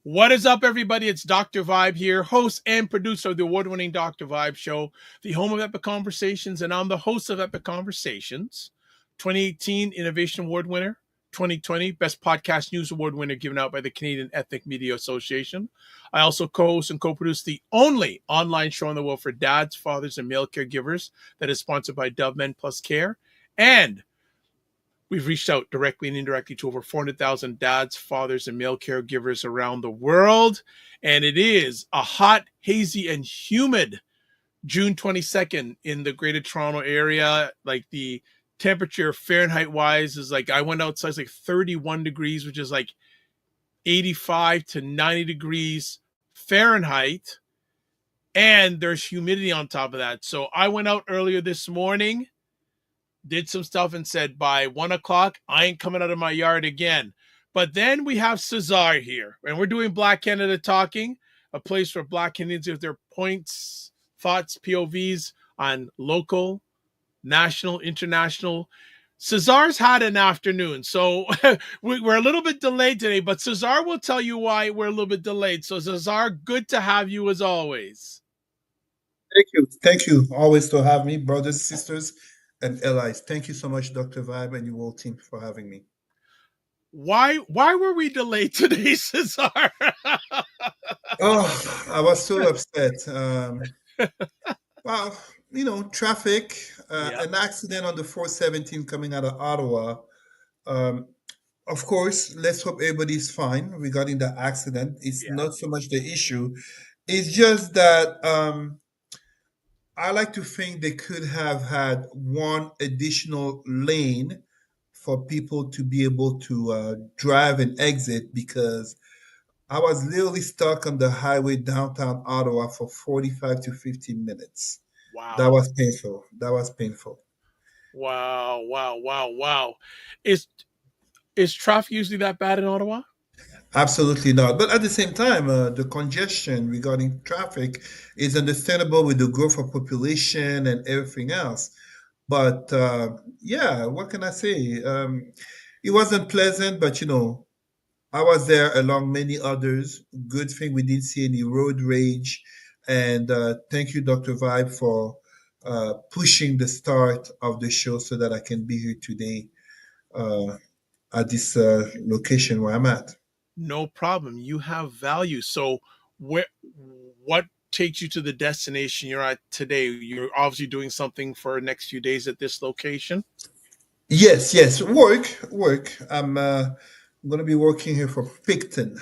What is up, everybody? It's Dr. Vibe here, host and producer of the award-winning Dr. Vibe Show, the home of Epic Conversations, and I'm the host of Epic Conversations, 2018 Innovation Award winner, 2020 Best Podcast News Award winner given out by the Canadian Ethnic Media Association. I also co-host and co-produce the only online show in the world for dads, fathers, and male caregivers that is sponsored by Dove Men Plus Care. And we've reached out directly and indirectly to over 400,000 dads, fathers, and male caregivers around the world. And it is a hot, hazy, and humid June 22nd in the Greater Toronto area. Like the temperature Fahrenheit wise is like, I went outside, it's like 31 degrees, which is like 85 to 90 degrees Fahrenheit. And there's humidity on top of that. So I went out earlier this morning, did some stuff, and said by 1 o'clock, I ain't coming out of my yard again. But then we have Cesar here, and we're doing Black Canada Talking, a place where Black Canadians give their points, thoughts, POVs on local, national, international. Cesar's had an afternoon, so we're a little bit delayed today, but Cesar will tell you why we're a little bit delayed. So Cesar, good to have you as always. Thank you. Thank you always to have me, brothers, sisters, and allies. Thank you so much, Dr. Vibe and your whole team for having me. Why were we delayed today, Cesar? Oh, I was so upset. Well, traffic, Yeah. an accident on the 417 coming out of Ottawa. Um, of course, let's hope everybody's fine regarding the accident. It's Yeah. not so much the issue. It's just that I like to think they could have had one additional lane for people to be able to drive and exit because I was literally stuck on the highway downtown Ottawa for 45 to 15 minutes. That Wow. was painful. That was painful. Wow. Is traffic usually that bad in Ottawa? Absolutely not. But at the same time, the congestion regarding traffic is understandable with the growth of population and everything else. But yeah, what can I say? It wasn't pleasant, but I was there along many others. Good thing we didn't see any road rage. And thank you, Dr. Vibe, for pushing the start of the show so that I can be here today uh, at this location where I'm at. No problem. You have value. So where what takes you to the destination you're at today? You're obviously doing something for the next few days at this location. Yes, yes, work. I'm going to be working here for Okay. Picton,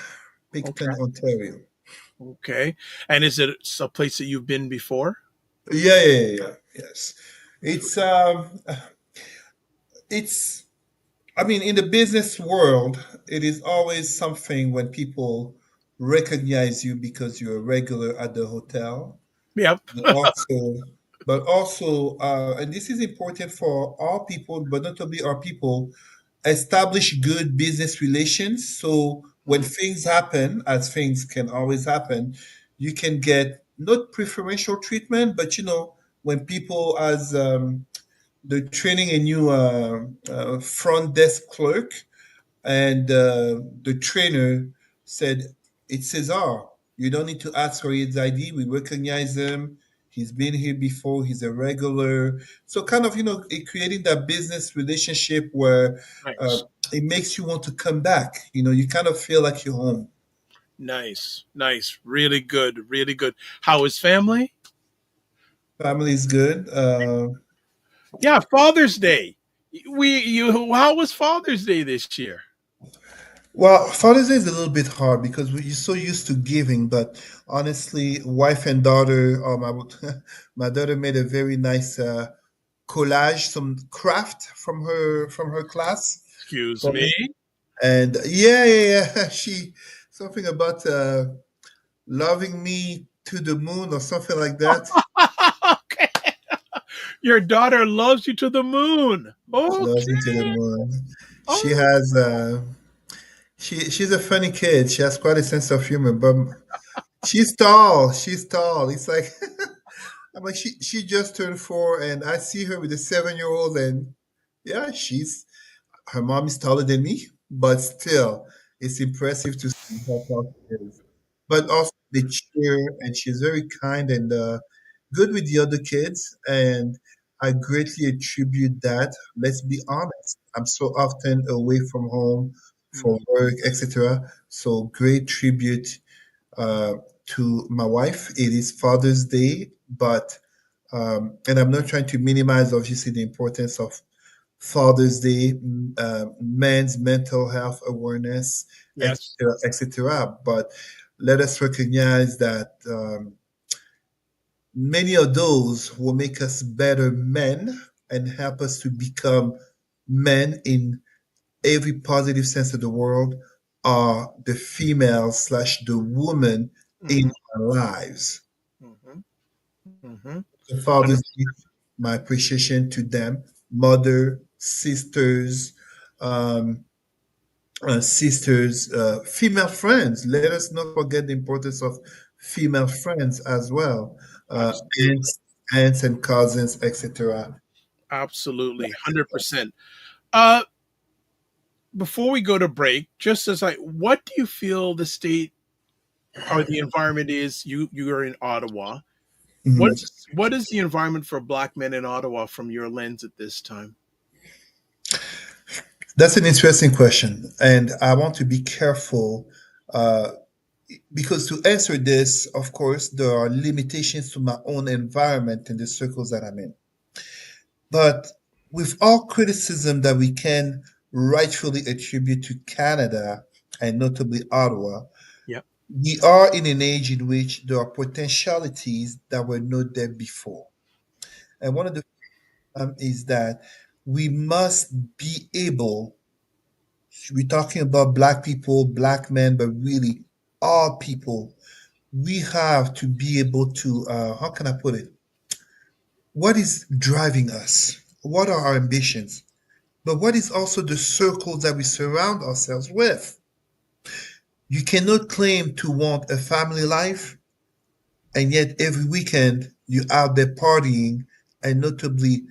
Ontario. Okay. And is it a place that you've been before? Yeah. Yes, it's it's I mean, in the business world, it is always something when people recognize you because you're a regular at the hotel, Yep. but also, and this is important for all people, but not only our people, establish good business relations. So when Mhm. things happen, as things can always happen, you can get not preferential treatment, but when people as they're training a new front desk clerk, and the trainer said, "It's Cesar. You don't need to ask for his ID. We recognize him. He's been here before. He's a regular." So kind of, creating that business relationship where uh, Nice. it makes you want to come back. You kind of feel like you're home. Nice. Really good. Really good. How is family? Family is good. Yeah, Father's Day. How was Father's Day this year? Well, Father's Day is a little bit hard because you're so used to giving, but honestly, wife and daughter, my daughter made a very nice collage, some craft from her class Excuse for me. me, and yeah. She something about loving me to the moon or something like that. Okay. Your daughter loves you to the moon. Loves me to the Okay. moon. She Oh, has she's a funny kid. She has quite a sense of humor, but she's tall. She's tall. It's like I'm like she just turned 4, and I see her with a 7-year old, and yeah, she's her mom is taller than me, but still, It's impressive to see how tough she is. But also the cheer, and she's very kind and good with the other kids. And I greatly attribute that. Let's be honest. I'm so often away from home for Mhm. work, etc. So great tribute uh, to my wife. It is Father's Day, but and I'm not trying to minimize, obviously, the importance of Father's Day, men's mental health awareness, Yes. etc., etc. But let us recognize that many of those will make us better men and help us to become men in every positive sense of the world are the female slash the woman in Hmm. our lives. Hmm. Hmm. The Father's Day, my appreciation to them, mother, sisters, um, female friends. Let us not forget the importance of female friends as well, Absolutely. aunts and cousins, etc. Absolutely. 100%. Uh, Before we go to break, just as what do you feel the state or the environment is? You are in Ottawa. Mhm. What is the environment for Black men in Ottawa from your lens at this time? That's an interesting question, and I want to be careful uh, because to answer this, of course, there are limitations to my own environment and the circles that I'm in. But with all criticism that we can rightfully attribute to Canada and notably Ottawa, Yeah. we are in an age in which there are potentialities that were not there before. And one of the is that we must be able, we're talking about Black people, Black men, but really all people, we have to be able to, how can I put it? What is driving us? What are our ambitions? But what is also the circles that we surround ourselves with? You cannot claim to want a family life, and yet every weekend you're out there partying and notably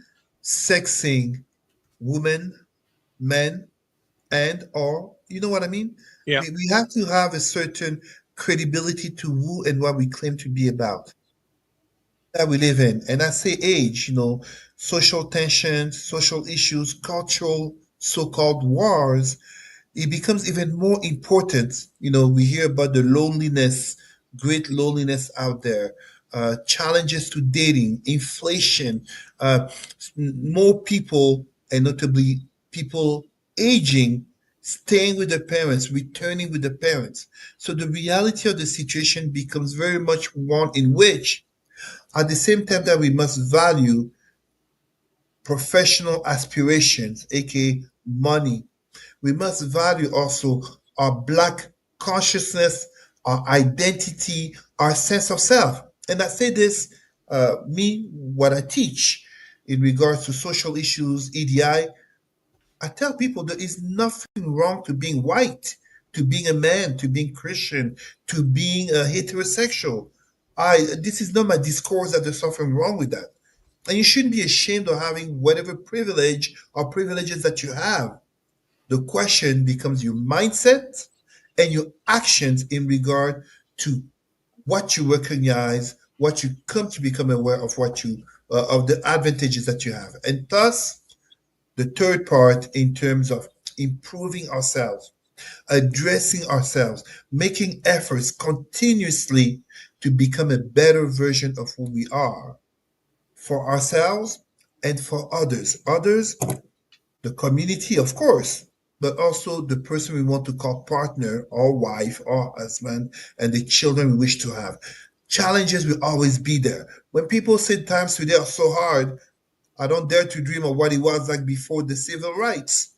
sexing women, men, and or you know what I mean? Yeah. We have to have a certain credibility to who and what we claim to be about that we live in. And I say age, social tensions, social issues, cultural so-called wars, it becomes even more important. We hear about the loneliness, great loneliness out there, challenges to dating, inflation, uh, more people, and notably people aging, staying with their parents, returning with their parents. So the reality of the situation becomes very much one in which, at the same time that we must value professional aspirations, aka money, we must value also our Black consciousness, our identity, our sense of self. And I say this, what I teach in regards to social issues, I tell people there is nothing wrong to being white, to being a man, to being Christian, to being a heterosexual. This is not my discourse that there's something wrong with that. And you shouldn't be ashamed of having whatever privilege or privileges that you have. The question becomes your mindset and your actions in regard to what you recognize, what you come to become aware of, of the advantages that you have, and thus the third part in terms of improving ourselves, addressing ourselves, making efforts continuously to become a better version of who we are for ourselves and for others. Others, the community, of course, but also the person we want to call partner or wife or husband and the children we wish to have. Challenges will always be there. When people say times today are so hard, I don't dare to dream of what it was like before the civil rights,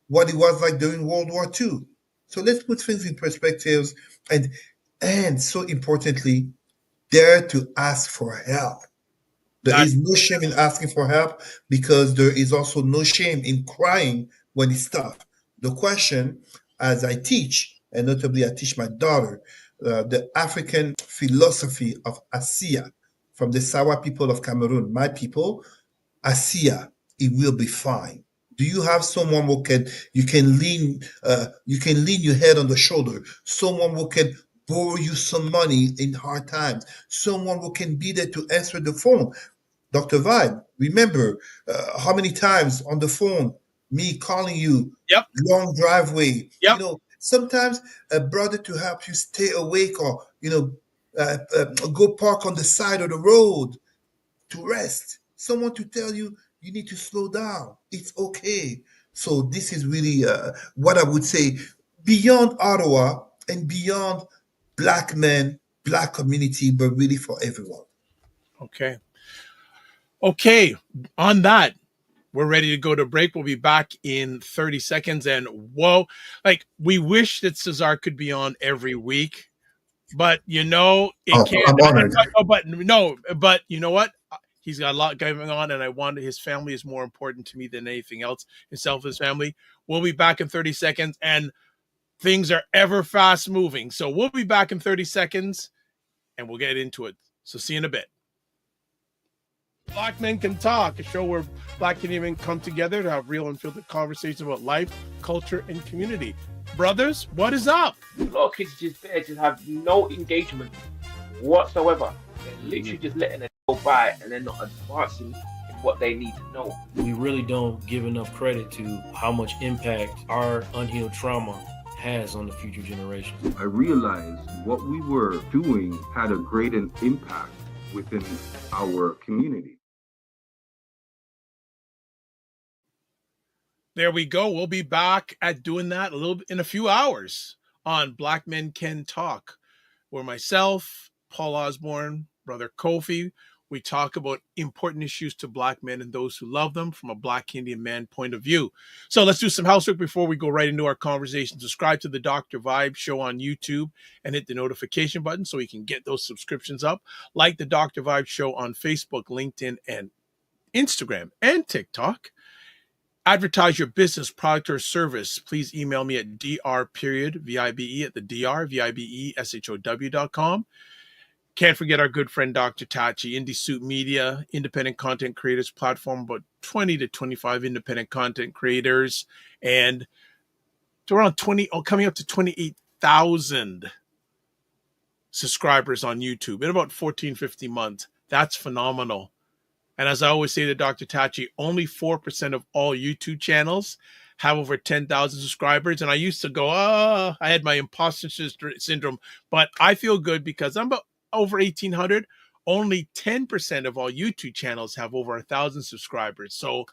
what it was like during World War II. So let's put things in perspectives and so importantly, dare to ask for help. There That is no shame in asking for help because there is also no shame in crying when it's tough. The question, as I teach, and notably I teach my daughter, the African philosophy of Asiya from the Sawa people of Cameroon, my people, Asiya, it will be fine. Do you have someone who can you can lean your head on the shoulder? Someone who can borrow you some money in hard times? Someone who can be there to answer the phone? Dr. Vibe, remember how many times on the phone, me calling you, Yep. long driveway. Yep. Sometimes a brother to help you stay awake, or go park on the side of the road to rest. Someone to tell you you need to slow down. It's okay. So this is really what I would say beyond Ottawa and beyond black men, black community, but really for everyone. Okay. Okay. On that, we're ready to go to break. We'll be back in 30 seconds. And whoa, like we wish that Cesar could be on every week, but it Oh, can't. I'm honored. But no, but you know what? He's got a lot going on, and I want his family is more important to me than anything else. Himself, his family. We'll be back in 30 seconds, and things are ever fast moving. So we'll be back in 30 seconds, and we'll get into it. So see you in a bit. Black Men Can Talk, a show where Black Canadian men come together to have real and filtered conversations about life, culture, and community. Brothers, what is up? A lot of kids just there just have no engagement whatsoever. They're literally just letting it go by and they're not advancing in what they need to know. We really don't give enough credit to how much impact our unhealed trauma has on the future generations. I realized what we were doing had a great impact within our community. There we go. We'll be back at doing that a little bit in a few hours on Black Men Can Talk, where myself, Paul Osborne, Brother Kofi, we talk about important issues to Black men and those who love them from a Black Canadian man point of view. So let's do some housework before we go right into our conversation. Subscribe to the Dr. Vibe show on YouTube and hit the notification button so we can get those subscriptions up. Like the Dr. Vibe show on Facebook, LinkedIn, and Instagram and TikTok. Advertise your business, product, or service. Please email me at dr.vibe at the dr.vibe.show.com. Can't forget our good friend Dr. Tachi, Indie Suit Media, independent content creators platform, about 20 to 25 independent content creators, and to around coming up to 28,000 subscribers on YouTube in about 14, 15 months. That's phenomenal. And as I always say to Dr. Tachi, only 4% of all YouTube channels have over 10,000 subscribers. And I used to go, I had my imposter syndrome, but I feel good because I'm about over 1,800. Only 10% of all YouTube channels have over 1,000 subscribers. So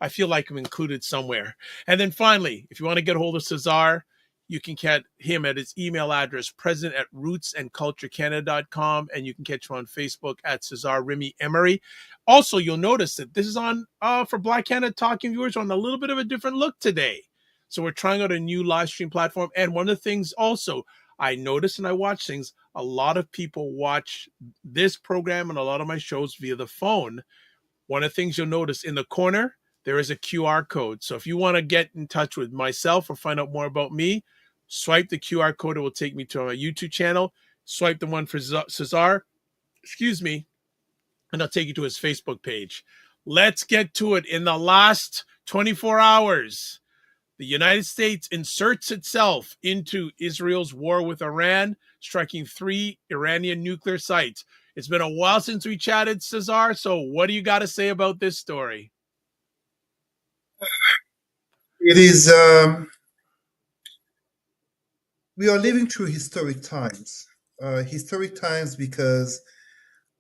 I feel like I'm included somewhere. And then finally, if you want to get a hold of Cesar, you can get him at his email address, president@rootsandculturecanada.com, and you can catch him on Facebook at Cesar Remy Emery. Also, you'll notice that this is on, for Black Canada Talking viewers, on a little bit of a different look today. So we're trying out a new live stream platform. And one of the things also, I notice and I watch things, a lot of people watch this program and a lot of my shows via the phone. One of the things you'll notice in the corner, there is a QR code. So if you want to get in touch with myself or find out more about me, swipe the QR code. It will take me to my YouTube channel. Swipe the one for Cesar, and I'll take you to his Facebook page. Let's get to it. In the last 24 hours, the United States inserts itself into Israel's war with Iran, striking 3 Iranian nuclear sites. It's been a while since we chatted, Cesar. So what do you got to say about this story? It is, we are living through historic times. Historic times because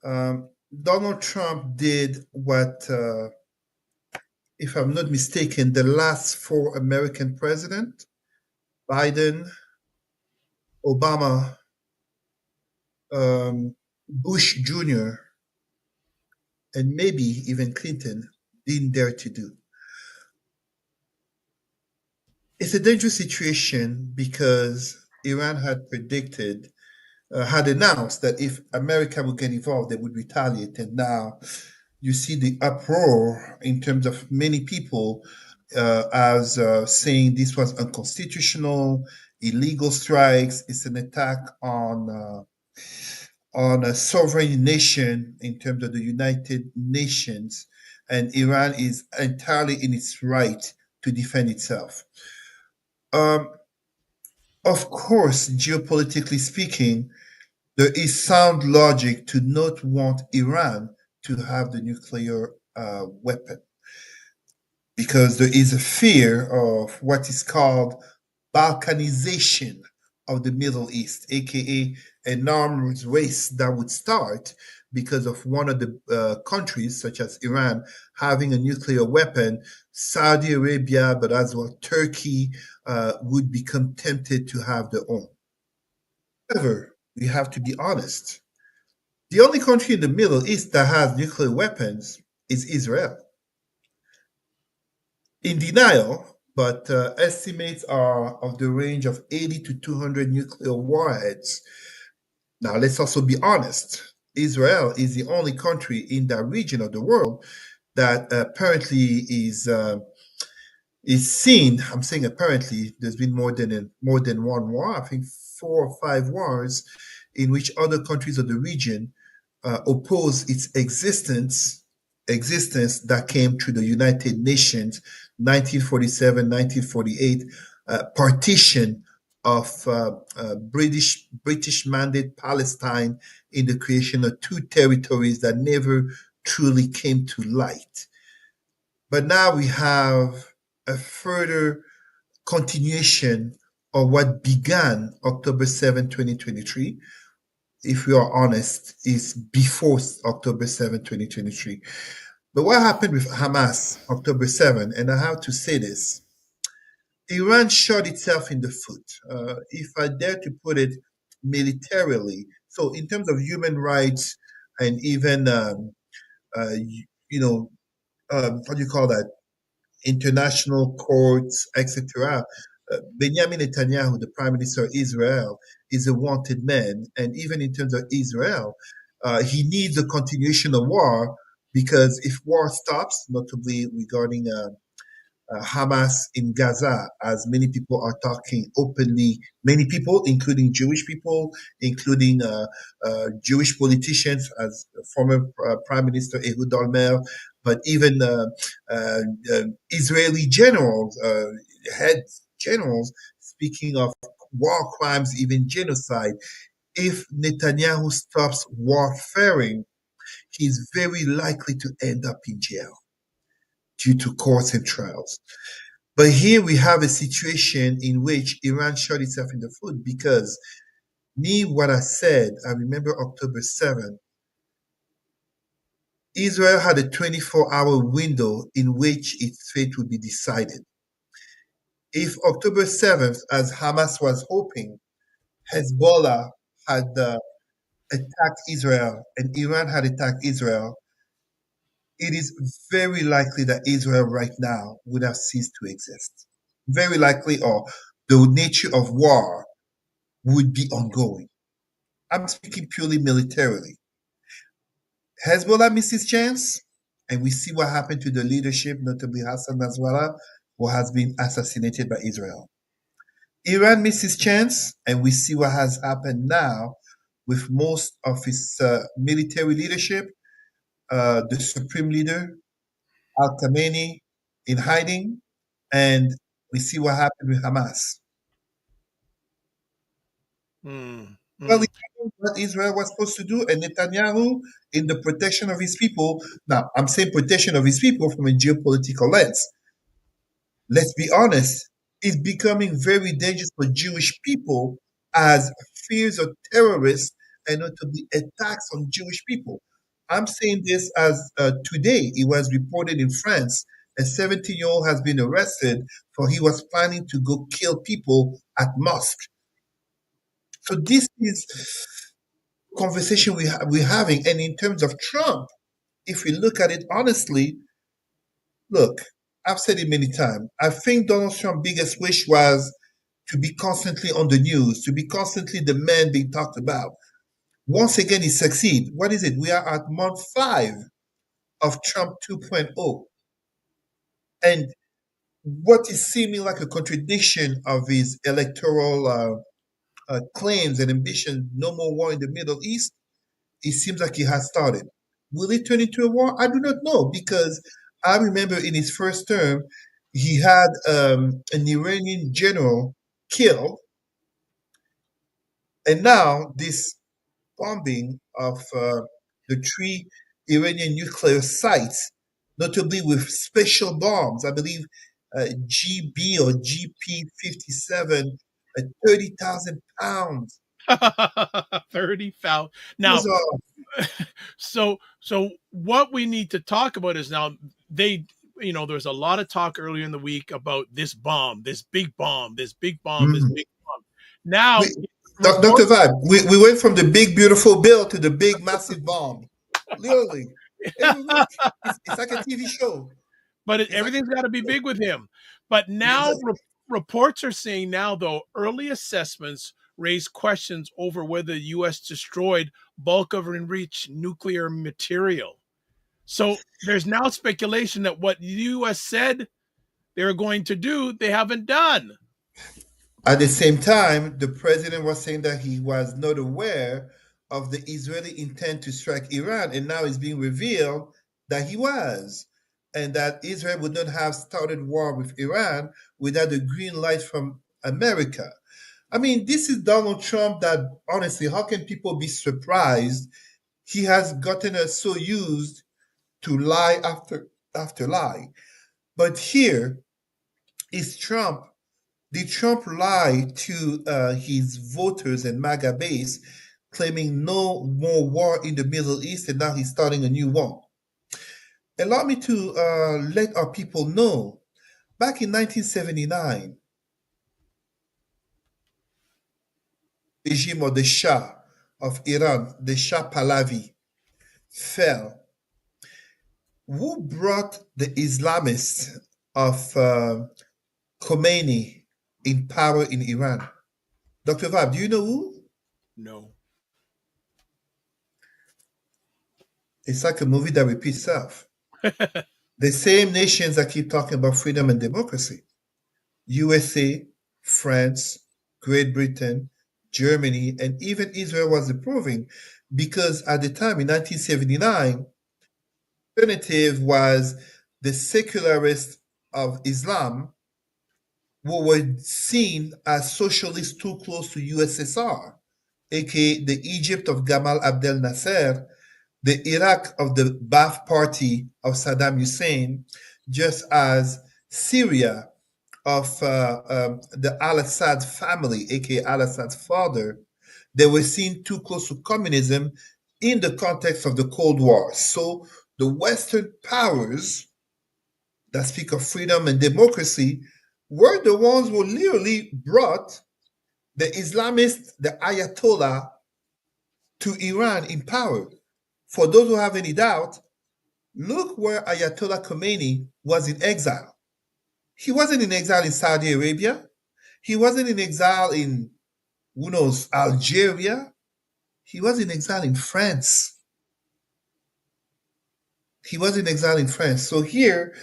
Donald Trump did what, if I'm not mistaken, the last 4 American presidents, Biden, Obama, Bush Jr., and maybe even Clinton didn't dare to do. It's a dangerous situation because Iran had announced that if America would get involved, they would retaliate. And now you see the uproar in terms of many people as saying this was unconstitutional, illegal strikes. It's an attack on a sovereign nation in terms of the United Nations, and Iran is entirely in its right to defend itself. Um, of course, geopolitically speaking, there is sound logic to not want Iran to have the nuclear weapon because there is a fear of what is called Balkanization of the Middle East, aka an arms race that would start because of one of the countries, such as Iran, having a nuclear weapon. Saudi Arabia, but as well Turkey, would become tempted to have their own. However, we have to be honest. The only country in the Middle East that has nuclear weapons is Israel. In denial, but estimates are of the range of 80 to 200 nuclear warheads. Now, let's also be honest. Israel is the only country in that region of the world that apparently is seen. I'm saying apparently. There's been more than one war. I think 4 or 5 wars in which other countries of the region oppose its existence that came through the United Nations 1947, 1948 partition of British mandate Palestine in the creation of two territories that never truly came to light. But now we have a further continuation of what began October 7, 2023. If we are honest, is before October 7, 2023. But what happened with Hamas October 7, and I have to say this, Iran shot itself in the foot. If I dare to put it militarily, so in terms of human rights and even, what do you call that? International courts, etc. Benjamin Netanyahu, the Prime Minister of Israel, is a wanted man. And even in terms of Israel, he needs a continuation of war because if war stops, notably regarding Hamas in Gaza, as many people are talking openly, many people, including Jewish people, including Jewish politicians, as former Prime Minister Ehud Olmert, but even Israeli generals, head generals, speaking of war crimes, even genocide. If Netanyahu stops warfaring, he's very likely to end up in jail due to courts and trials. But here we have a situation in which Iran shot itself in the foot because what I said, I remember October 7th, Israel had a 24-hour window in which its fate would be decided. If October 7th, as Hamas was hoping, Hezbollah had attacked Israel and Iran had attacked Israel, it is very likely that Israel right now would have ceased to exist. Very likely, or the nature of war would be ongoing. I'm speaking purely militarily. Hezbollah missed his chance, and we see what happened to the leadership, notably Hassan Nasrallah, who has been assassinated by Israel. Iran missed his chance, and we see what has happened now with most of its military leadership, the supreme leader, Al Khamenei, in hiding, and we see what happened with Hamas. Well, what Israel was supposed to do, and Netanyahu, in the protection of his people. Now, I'm saying protection of his people from a geopolitical lens. Let's be honest, it's becoming very dangerous for Jewish people as fears of terrorists and notably attacks on Jewish people. I'm saying this as today it was reported in France, a 17-year-old has been arrested for he was planning to go kill people at mosque. So this is conversation we're having. And in terms of Trump, if we look at it honestly, look, I've said it many times. I think Donald Trump's biggest wish was to be constantly on the news, to be constantly the man being talked about. Once again, he succeeded. What is it? We are at month 5 of Trump 2.0. And what is seeming like a contradiction of his electoral claims and ambitions, no more war in the Middle East, it seems like he has started. Will it turn into a war? I do not know, because I remember in his first term, he had an Iranian general killed, and now this bombing of the three Iranian nuclear sites, notably with special bombs, I believe GB or GP-57, 30,000 pounds. 30,000. Now, Those are so what we need to talk about is now they there's a lot of talk earlier in the week about this bomb, this big bomb, this big bomb, this mhm. big bomb. Now, We, Dr. Vibe, we went from the big, beautiful bill to the big, massive bomb. Literally. Every week. It's like a TV show. but It's like, everything's got to be big with him. But now exactly. reports are saying now, though, early assessments raise questions over whether the U.S. destroyed bulk of enriched nuclear material. So there's now speculation that what the U.S. said they were going to do, they haven't done. At the same time, the president was saying that he was not aware of the Israeli intent to strike Iran, and now it's being revealed that he was, and that Israel would not have started war with Iran without the green light from America. I mean, this is Donald Trump that, honestly, how can people be surprised? He has gotten us so used to lie after lie. But here is Trump. Did Trump lie to his voters and MAGA base, claiming no more war in the Middle East, and now he's starting a new war? Allow me to let our people know, back in 1979, the regime of the Shah of Iran, the Shah Pahlavi, fell. Who brought the Islamists of Khomeini in power in Iran? Dr. Vab, do you know who? No. It's like a movie that repeats itself. The same nations that keep talking about freedom and democracy. USA, France, Great Britain, Germany, and even Israel was approving, because at the time in 1979, the alternative was the secularists of Islam, who were seen as socialists too close to USSR, aka the Egypt of Gamal Abdel Nasser, the Iraq of the Ba'ath Party of Saddam Hussein, just as Syria of the Al-Assad family, aka Al-Assad's father. They were seen too close to communism in the context of the Cold War. So the Western powers that speak of freedom and democracy were the ones who literally brought the Islamists, the Ayatollah, to Iran in power. For those who have any doubt, look where Ayatollah Khomeini was in exile. He wasn't in exile in Saudi Arabia. He wasn't in exile in, who knows, Algeria. He was in exile in France. He was in exile in France. So here,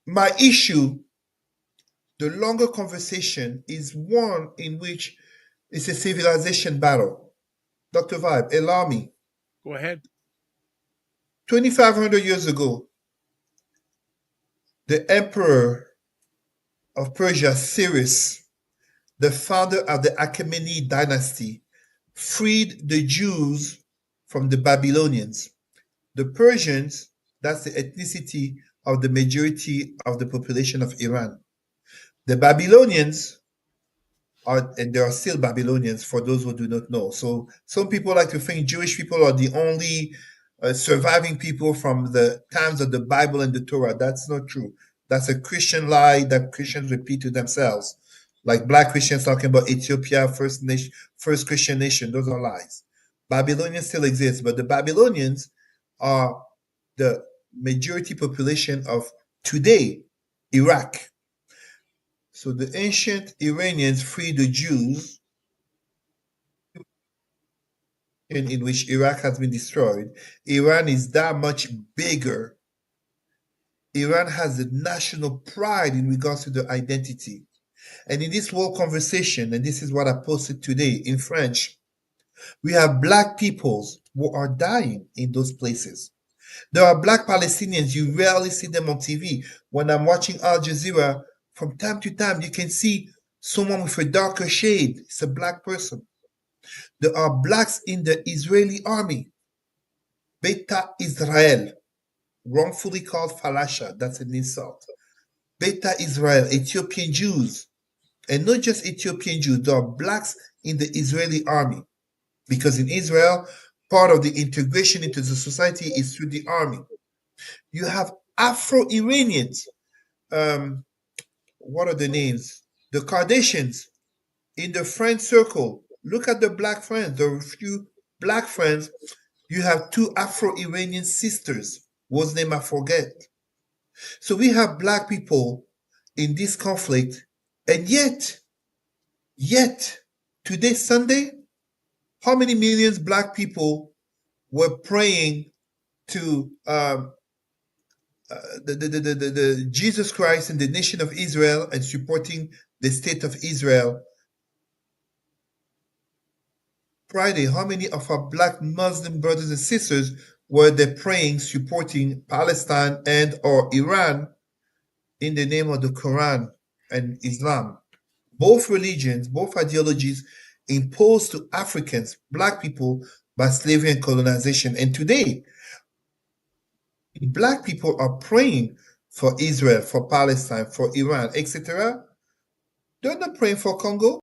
my issue, the longer conversation, is one in which it's a civilization battle. Dr. Vibe, allow me. Go ahead. 2,500 years ago, the emperor of Persia, Cyrus, the founder of the Achaemenid dynasty, freed the Jews from the Babylonians. The Persians, that's the ethnicity of the majority of the population of Iran. The Babylonians are, and there are still Babylonians for those who do not know. So some people like to think Jewish people are the only surviving people from the times of the Bible and the Torah. That's not true. That's a Christian lie that Christians repeat to themselves. Like Black Christians talking about Ethiopia, first Christian nation. Those are lies. Babylonians still exist, but the Babylonians are the majority population of today, Iraq. So the ancient Iranians freed the Jews, in which Iraq has been destroyed. Iran is that much bigger. Iran has a national pride in regards to their identity. And in this whole conversation, and this is what I posted today in French, we have Black peoples who are dying in those places. There are black Palestinians, you rarely see them on TV. When I'm watching Al Jazeera, from time to time, you can see someone with a darker shade. It's a black person. There are blacks in the Israeli army. Beta Israel, wrongfully called Falasha, that's an insult. Beta Israel, Ethiopian Jews, and not just Ethiopian Jews, there are blacks in the Israeli army. Because in Israel, part of the integration into the society is through the army. You have Afro-Iranians. What are the names? The Kardashians in the friend circle. Look at the black friends. There are a few black friends. You have two Afro-Iranian sisters, whose name I forget. So we have black people in this conflict, and yet, today, Sunday, how many millions black people were praying to the Jesus Christ and the nation of Israel and supporting the state of Israel? Friday, how many of our black Muslim brothers and sisters were they praying, supporting Palestine and or Iran in the name of the Quran and Islam? Both religions, both ideologies imposed to Africans, black people, by slavery and colonization. And today, black people are praying for Israel, for Palestine, for Iran, etc. They're not praying for Congo,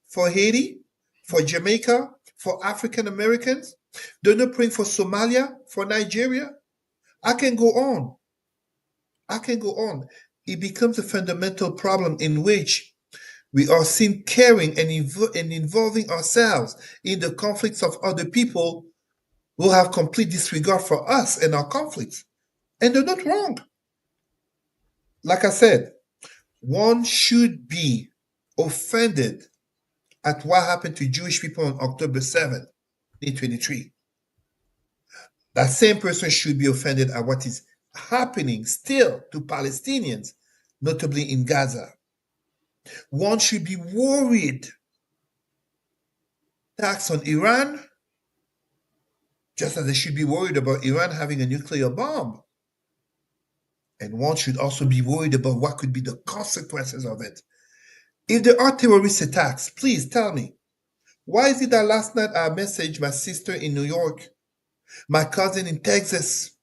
for Haiti, for Jamaica, for African Americans. They're not praying for Somalia, for Nigeria. I can go on. It becomes a fundamental problem in which we are seen caring and involving ourselves in the conflicts of other people who have complete disregard for us and our conflicts. And they're not wrong. Like I said, one should be offended at what happened to Jewish people on October 7th, 2023. That same person should be offended at what is happening still to Palestinians, notably in Gaza. One should be worried. Attacks on Iran, just as they should be worried about Iran having a nuclear bomb. And one should also be worried about what could be the consequences of it. If there are terrorist attacks, please tell me. Why is it that last night I messaged my sister in New York, my cousin in Texas?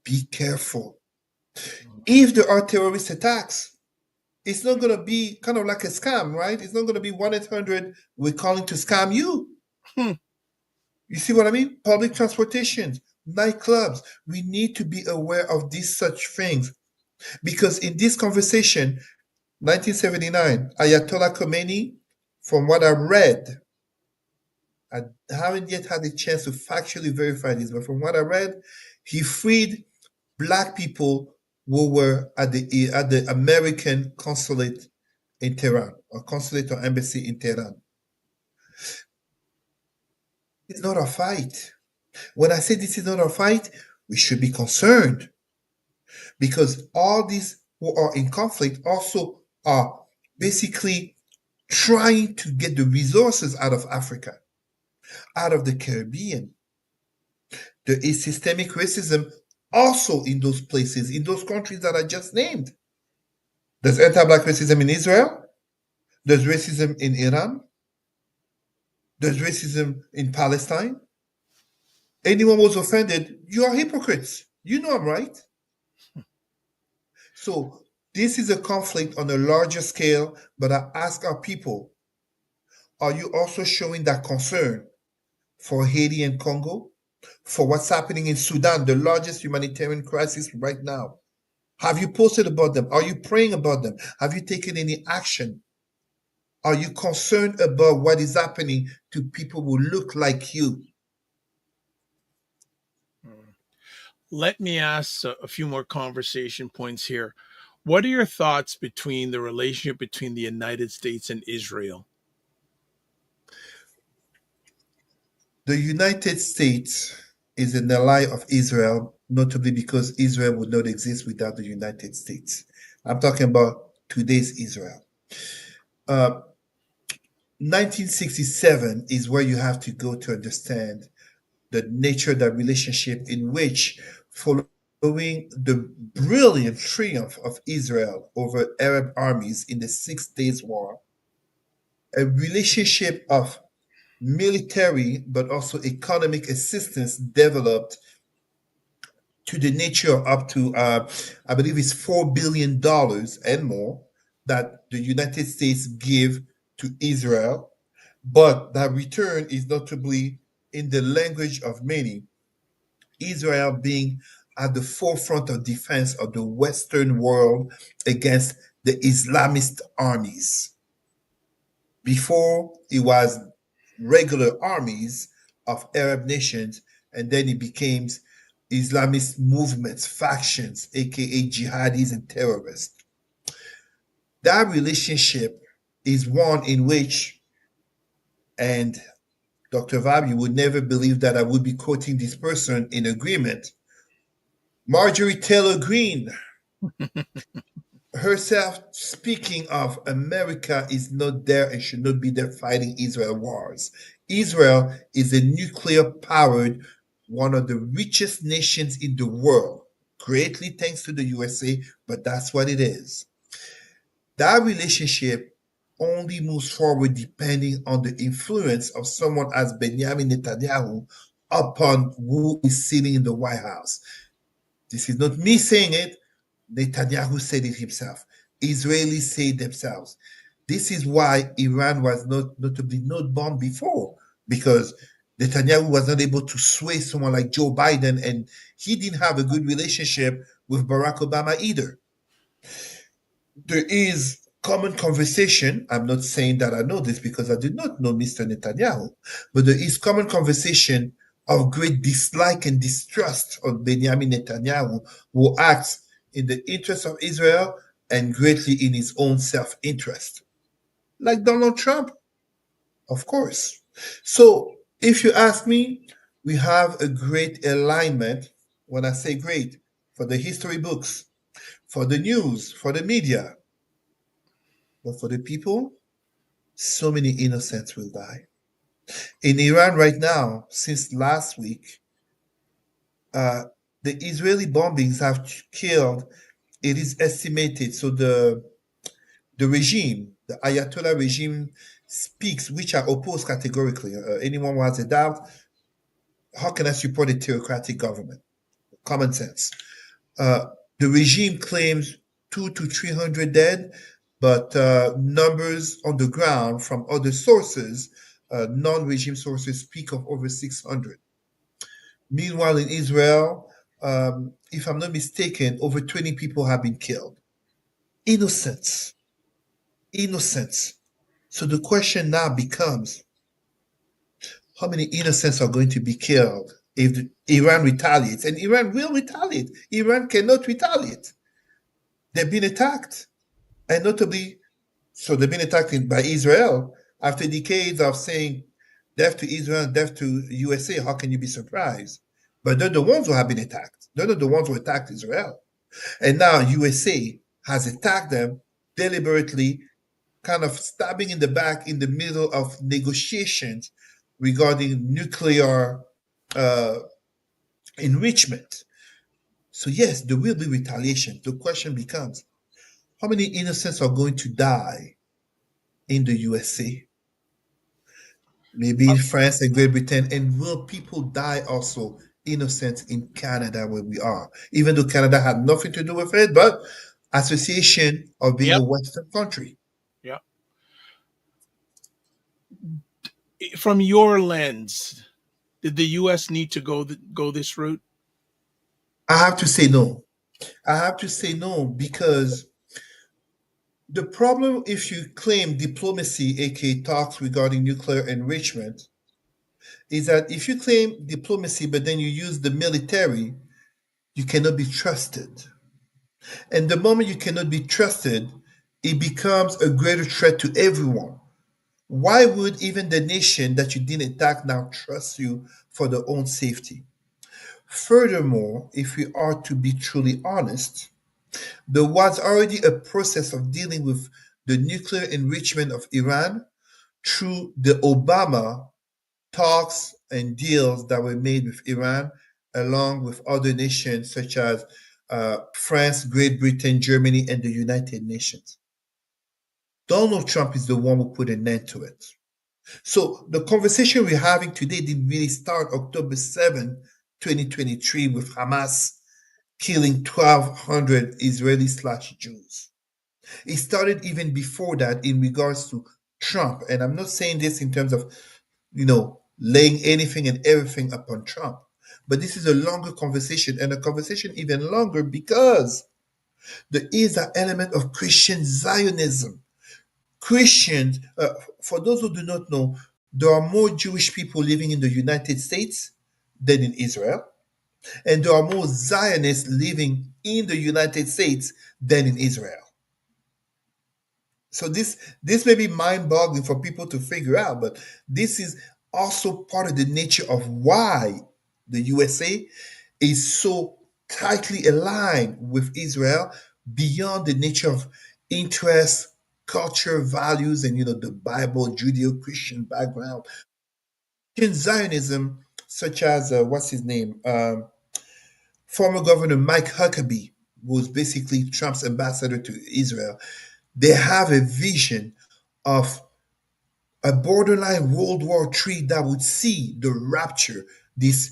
Be careful. If there are terrorist attacks, it's not going to be kind of like a scam, right? It's not going to be 1-800, we're calling to scam you. You see what I mean? Public transportation, nightclubs. We need to be aware of these such things. Because in this conversation, 1979, Ayatollah Khomeini, from what I read, I haven't yet had a chance to factually verify this, but from what I read, he freed black people who were at the American consulate in Tehran, or consulate or embassy in Tehran. It's not a fight. When I say this is not a fight, we should be concerned, because all these who are in conflict also are basically trying to get the resources out of Africa, out of the Caribbean. There is systemic racism also in those places, in those countries that I just named. There's anti-black racism in Israel. There's racism in Iran. There's racism in Palestine. Anyone who's offended, you are hypocrites. You know I'm right. So this is a conflict on a larger scale, but I ask our people, are you also showing that concern for Haiti and Congo, for what's happening in Sudan, the largest humanitarian crisis right now? Have you posted about them? Are you praying about them? Have you taken any action? Are you concerned about what is happening to people who look like you? Let me ask a few more conversation points here. What are your thoughts between the relationship between the United States and Israel? The United States is an ally of Israel, notably because Israel would not exist without the United States. I'm talking about today's Israel. 1967 is where you have to go to understand the nature of that relationship, in which following the brilliant triumph of Israel over Arab armies in the 6 Days War, a relationship of military but also economic assistance developed to the nature of up to, I believe it's $4 billion and more that the United States give to Israel, but that return is notably in the language of many, Israel being at the forefront of defense of the Western world against the Islamist armies. Before it was regular armies of Arab nations, and then it became Islamist movements, factions, aka jihadis and terrorists. That relationship is one in which, and Dr. Vab, you would never believe that I would be quoting this person in agreement. Marjorie Taylor Greene herself speaking of America is not there and should not be there fighting Israel wars. Israel is a nuclear powered, one of the richest nations in the world, greatly thanks to the USA, but that's what it is. That relationship only moves forward depending on the influence of someone as Benjamin Netanyahu upon who is sitting in the White House. This is not me saying it. Netanyahu said it himself. Israelis say it themselves. This is why Iran was notably not bombed before, because Netanyahu was not able to sway someone like Joe Biden, and he didn't have a good relationship with Barack Obama either. There is common conversation. I'm not saying that I know this because I did not know Mr. Netanyahu, but there is common conversation of great dislike and distrust of Benjamin Netanyahu, who acts in the interest of Israel and greatly in his own self-interest. Like Donald Trump, of course. So if you ask me, we have a great alignment, when I say great, for the history books, for the news, for the media. But for the people, so many innocents will die. In Iran right now, since last week, the Israeli bombings have killed, it is estimated, so the regime, the Ayatollah regime speaks, which are opposed categorically. Anyone who has a doubt, how can I support a theocratic government? Common sense. The regime claims 200 to 300 dead, but numbers on the ground from other sources, non-regime sources, speak of over 600. Meanwhile, in Israel, if I'm not mistaken, over 20 people have been killed. Innocents. Innocents. So the question now becomes, how many innocents are going to be killed if Iran retaliates? And Iran will retaliate. Iran cannot retaliate. They've been attacked. And notably, so they've been attacked by Israel after decades of saying death to Israel, death to USA. How can you be surprised? But they're the ones who have been attacked. They're not the ones who attacked Israel. And now USA has attacked them deliberately, kind of stabbing in the back in the middle of negotiations regarding nuclear enrichment. So yes, there will be retaliation. The question becomes, how many innocents are going to die in the USA? Maybe in France and Great Britain, and will people die also innocent in Canada where we are? Even though Canada had nothing to do with it, but association of being a Western country. Yeah. From your lens, did the U.S. need to go this route? I have to say no. I have to say no because the problem, if you claim diplomacy, aka talks regarding nuclear enrichment, is that if you claim diplomacy but then you use the military, you cannot be trusted. And the moment you cannot be trusted, it becomes a greater threat to everyone. Why would even the nation that you didn't attack now trust you for their own safety? Furthermore, if we are to be truly honest, there was already a process of dealing with the nuclear enrichment of Iran through the Obama talks and deals that were made with Iran along with other nations such as France, Great Britain, Germany, and the United Nations. Donald Trump is the one who put an end to it. So the conversation we're having today didn't really start October 7, 2023, with Hamas killing 1,200 Israeli/Jews. It started even before that in regards to Trump. And I'm not saying this in terms of, laying anything and everything upon Trump. But this is a longer conversation, and a conversation even longer because there is an element of Christian Zionism. Christians, for those who do not know, there are more Jewish people living in the United States than in Israel. And there are more Zionists living in the United States than in Israel. So this may be mind-boggling for people to figure out, but this is also part of the nature of why the USA is so tightly aligned with Israel beyond the nature of interest, culture, values, and the Bible, Judeo-Christian background. In Zionism, such as what's his name, former Governor Mike Huckabee, who was basically Trump's ambassador to Israel. They have a vision of a borderline World War III that would see the rapture, this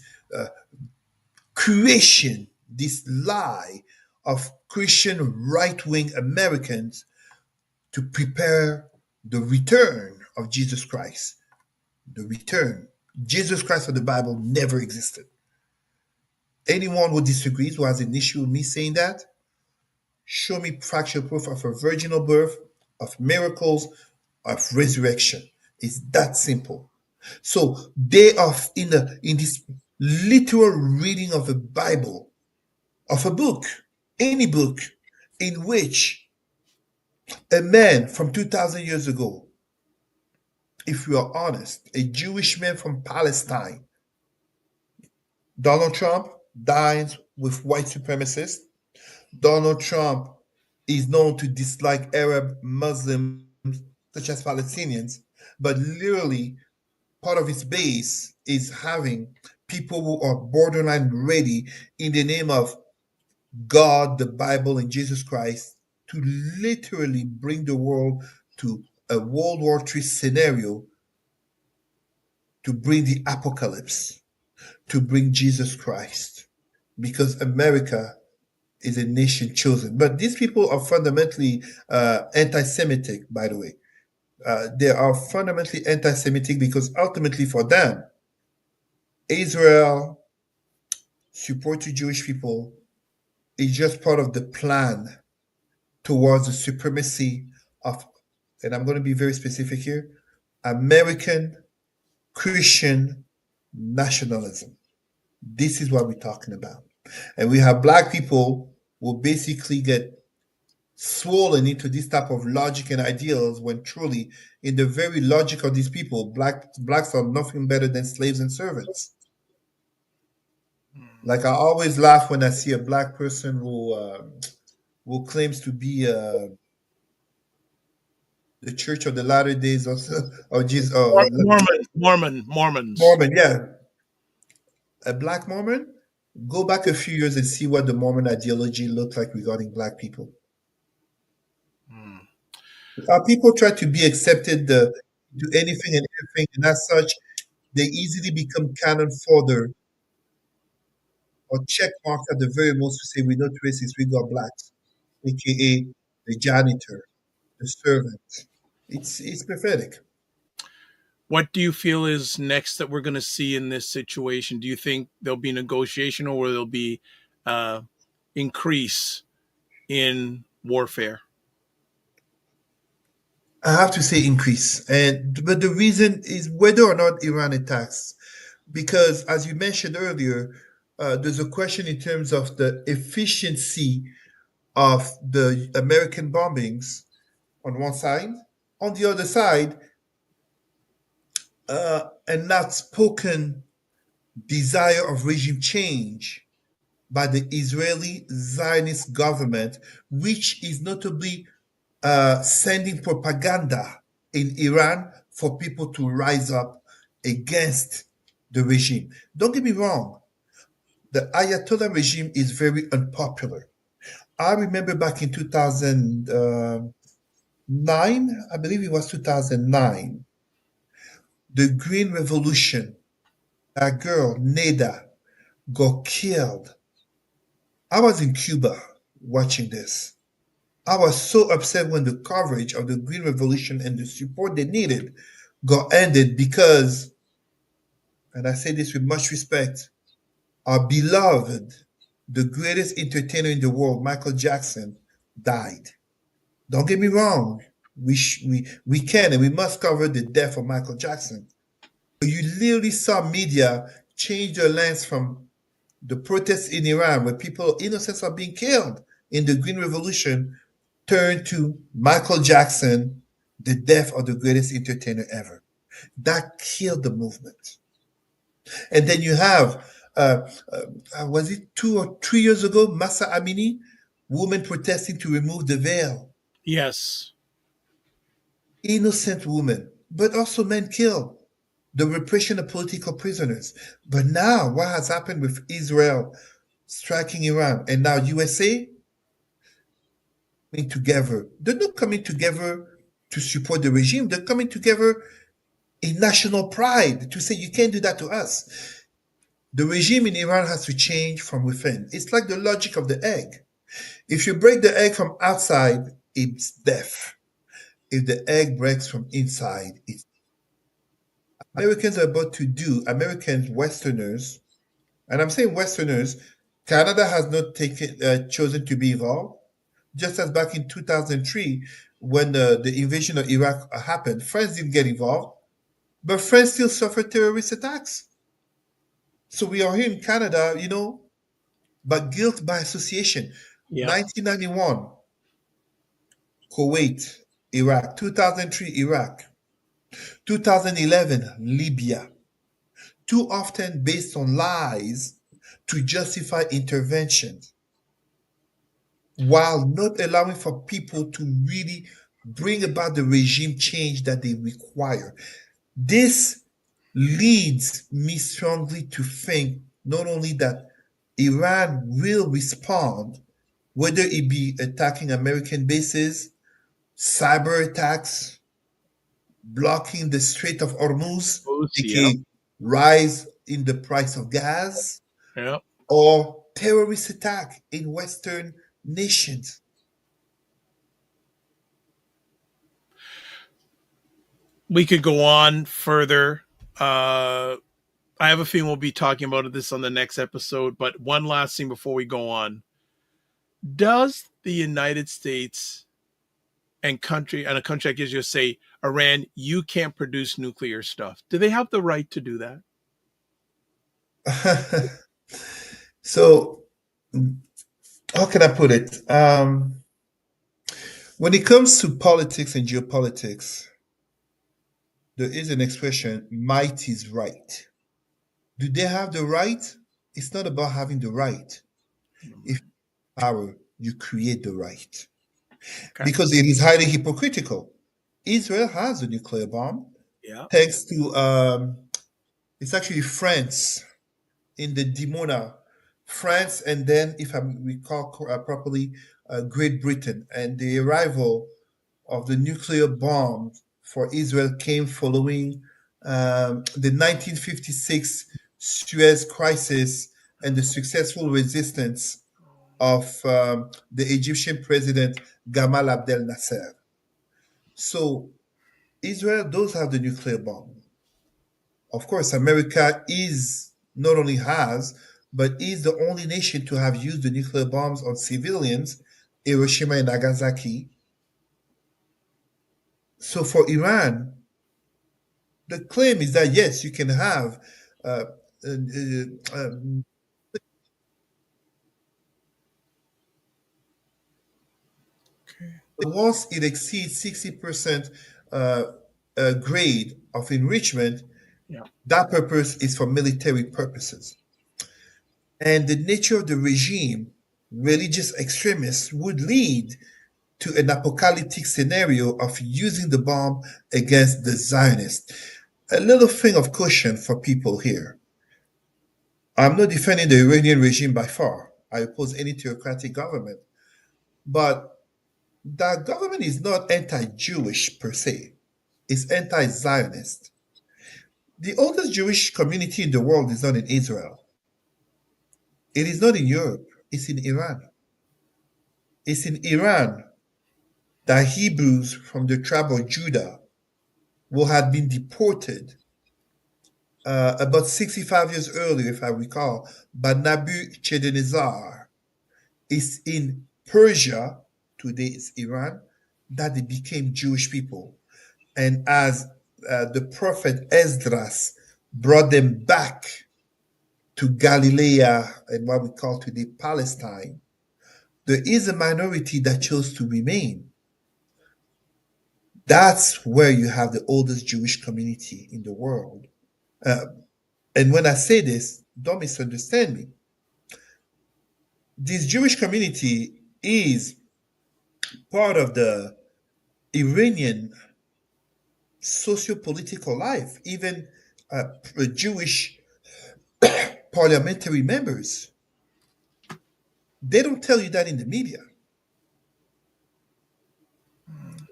creation, this lie of Christian right-wing Americans to prepare the return of Jesus Christ. The return. Jesus Christ of the Bible never existed. Anyone who disagrees, who has an issue with me saying that, show me factual proof of a virginal birth, of miracles, of resurrection. It's that simple. So they are in this literal reading of the Bible, of a book, any book, in which a man from 2,000 years ago, if we are honest, a Jewish man from Palestine, Donald Trump dines with white supremacists. Donald Trump is known to dislike Arab Muslims, such as Palestinians, but literally part of his base is having people who are borderline ready in the name of God, the Bible, and Jesus Christ to literally bring the world to a World War III scenario, to bring the apocalypse, to bring Jesus Christ, because America is a nation chosen. But these people are fundamentally anti-Semitic, by the way. They are fundamentally anti-Semitic because ultimately for them, Israel, support to Jewish people, is just part of the plan towards the supremacy of, and I'm going to be very specific here, American Christian nationalism. This is what we're talking about. And we have black people who basically get swollen into this type of logic and ideals when truly, in the very logic of these people, blacks are nothing better than slaves and servants. Like, I always laugh when I see a black person who claims to be the Church of the Latter Days or Jesus, Mormons. Mormon, yeah. A black Mormon? Go back a few years and see what the Mormon ideology looked like regarding black people. Our people try to be accepted to anything and everything, and as such, they easily become cannon fodder or check marks at the very most to say we're not racist, we got blacks, aka the janitor, the servant. It's pathetic. What do you feel is next that we're going to see in this situation? Do you think there'll be negotiation, or there'll be increase in warfare? I have to say increase, but the reason is whether or not Iran attacks, because as you mentioned earlier, there's a question in terms of the efficiency of the American bombings on one side. On the other side, an outspoken desire of regime change by the Israeli Zionist government, which is notably sending propaganda in Iran for people to rise up against the regime. Don't get me wrong. The Ayatollah regime is very unpopular. I remember back in 2009, I believe it was 2009, the Green Revolution, that girl, Neda, got killed. I was in Cuba watching this. I was so upset when the coverage of the Green Revolution and the support they needed got ended because, and I say this with much respect, our beloved, the greatest entertainer in the world, Michael Jackson, died. Don't get me wrong. We can and we must cover the death of Michael Jackson. But you literally saw media change their lens from the protests in Iran, where people, innocents, are being killed in the Green Revolution, turn to Michael Jackson, the death of the greatest entertainer ever. That killed the movement. And then you have, was it 2 or 3 years ago, Massa Amini, woman protesting to remove the veil. Yes. Innocent women, but also men killed. The repression of political prisoners. But now, what has happened with Israel striking Iran, and now USA coming together? They're not coming together to support the regime. They're coming together in national pride to say, you can't do that to us. The regime in Iran has to change from within. It's like the logic of the egg. If you break the egg from outside, it's death. If the egg breaks from inside, it's Americans are about to do, Americans, Westerners, and I'm saying Westerners, Canada has not chosen to be involved. Just as back in 2003, when the invasion of Iraq happened, France didn't get involved, but France still suffered terrorist attacks. So we are here in Canada, but guilt by association. Yeah. 1991, Kuwait, Iraq. 2003, Iraq. 2011, Libya. Too often based on lies to justify interventions, while not allowing for people to really bring about the regime change that they require. This leads me strongly to think not only that Iran will respond, whether it be attacking American bases, cyber attacks, blocking the Strait of Hormuz, aka rise in the price of gas, or terrorist attack in Western nations. We could go on further. I have a feeling we'll be talking about this on the next episode, but one last thing before we go on. Does the United States and a country like Israel say, Iran, you can't produce nuclear stuff? Do they have the right to do that? So, how can I put it? When it comes to politics and geopolitics, there is an expression, might is right. Do they have the right? It's not about having the right. If power, you create the right. Okay. Because it is highly hypocritical. Israel has a nuclear bomb. Yeah. Thanks to, it's actually France in the Dimona. France, and then, if I recall properly, Great Britain. And the arrival of the nuclear bomb for Israel came following the 1956 Suez Crisis and the successful resistance of the Egyptian president Gamal Abdel Nasser. So Israel does have the nuclear bomb. Of course, America not only has, but is the only nation to have used the nuclear bombs on civilians, Hiroshima and Nagasaki. So for Iran, the claim is that, yes, you can have once it exceeds 60% grade of enrichment, that purpose is for military purposes. And the nature of the regime, religious extremists, would lead to an apocalyptic scenario of using the bomb against the Zionists. A little thing of caution for people here. I'm not defending the Iranian regime by far. I oppose any theocratic government. But that government is not anti Jewish per se, it's anti Zionist. The oldest Jewish community in the world is not in Israel, it is not in Europe, it's in Iran. It's in Iran that Hebrews from the tribe of Judah who had been deported about 65 years earlier, if I recall, by Nebuchadnezzar. It's in Persia, today it's Iran, that they became Jewish people. And as the prophet Esdras brought them back to Galilee and what we call today Palestine, there is a minority that chose to remain. That's where you have the oldest Jewish community in the world. And when I say this, don't misunderstand me. This Jewish community is part of the Iranian socio-political life. Even Jewish parliamentary members, they don't tell you that in the media.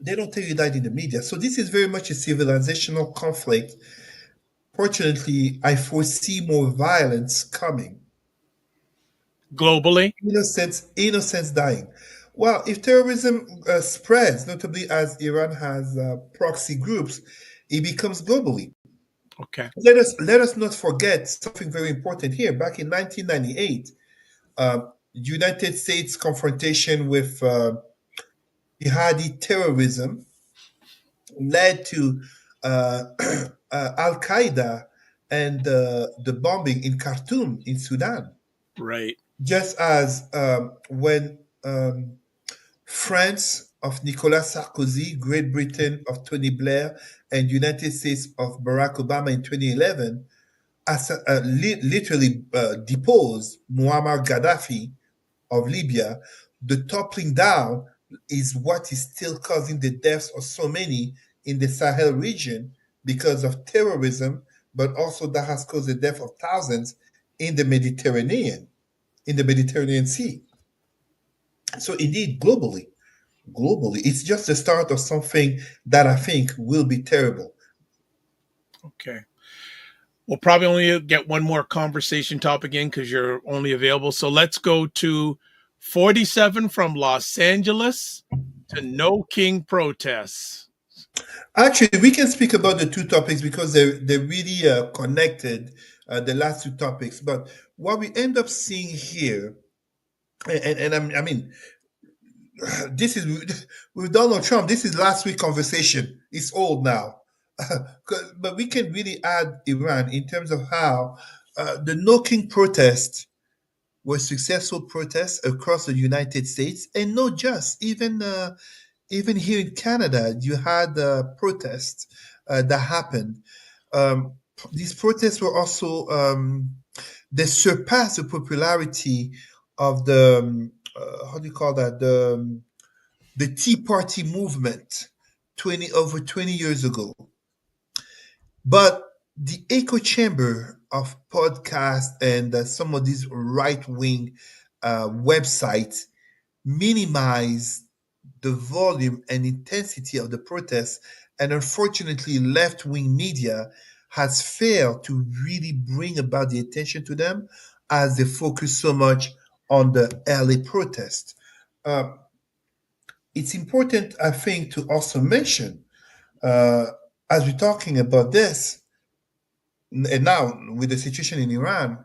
They don't tell you that in the media. So this is very much a civilizational conflict. Fortunately, I foresee more violence coming. Globally? Innocents dying. Well, if terrorism spreads, notably as Iran has proxy groups, it becomes globally. Okay. Let us not forget something very important here. Back in 1998, United States confrontation with jihadi terrorism led to Al Qaeda and the bombing in Khartoum in Sudan. Right. Just as when France of Nicolas Sarkozy, Great Britain of Tony Blair, and United States of Barack Obama in 2011 literally deposed Muammar Gaddafi of Libya, the toppling down is what is still causing the deaths of so many in the Sahel region because of terrorism, but also that has caused the death of thousands in the Mediterranean Sea. So indeed, globally, it's just the start of something that I think will be terrible. Okay. We'll probably only get one more conversation topic in because you're only available. So let's go to 47 from Los Angeles to No King protests. Actually, we can speak about the two topics because they're really connected, the last two topics. But what we end up seeing here, and I mean, this is with Donald Trump. This is last week's conversation. It's old now, but we can really add Iran in terms of how the No King protests were successful protests across the United States, and not just even here in Canada. You had protests that happened. These protests were also they surpassed the popularity of the how do you call that, the Tea Party movement over 20 years ago. But the echo chamber of podcasts and some of these right-wing websites minimize the volume and intensity of the protests, and unfortunately left-wing media has failed to really bring about the attention to them as they focus so much on the LA protest. It's important, I think, to also mention, as we're talking about this, and now with the situation in Iran,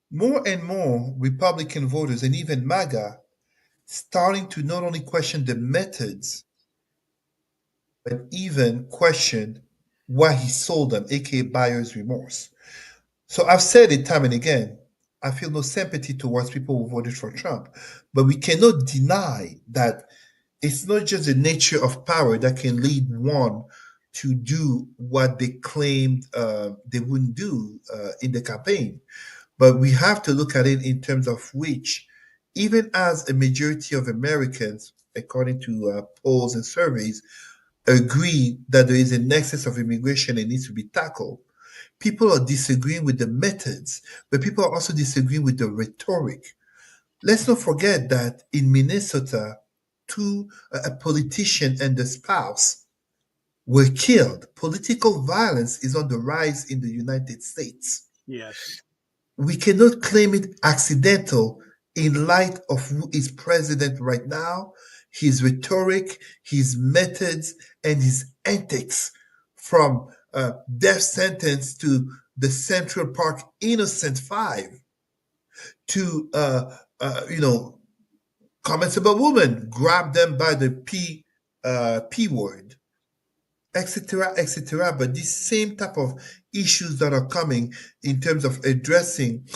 more and more Republican voters and even MAGA starting to not only question the methods, but even question why he sold them, aka buyer's remorse. So I've said it time and again, I feel no sympathy towards people who voted for Trump, but we cannot deny that it's not just the nature of power that can lead one to do what they claimed they wouldn't do in the campaign. But we have to look at it in terms of which, even as a majority of Americans, according to polls and surveys, agree that there is a nexus of immigration that needs to be tackled, People are disagreeing with the methods, but people are also disagreeing with the rhetoric. Let's not forget that in Minnesota, a politician and the spouse were killed. Political violence is on the rise in the United States. Yes. We cannot claim it accidental in light of who is president right now, his rhetoric, his methods, and his antics, from death sentence to the Central Park Innocent Five to comments about women, grab them by the p word, etc., etc. But these same type of issues that are coming in terms of addressing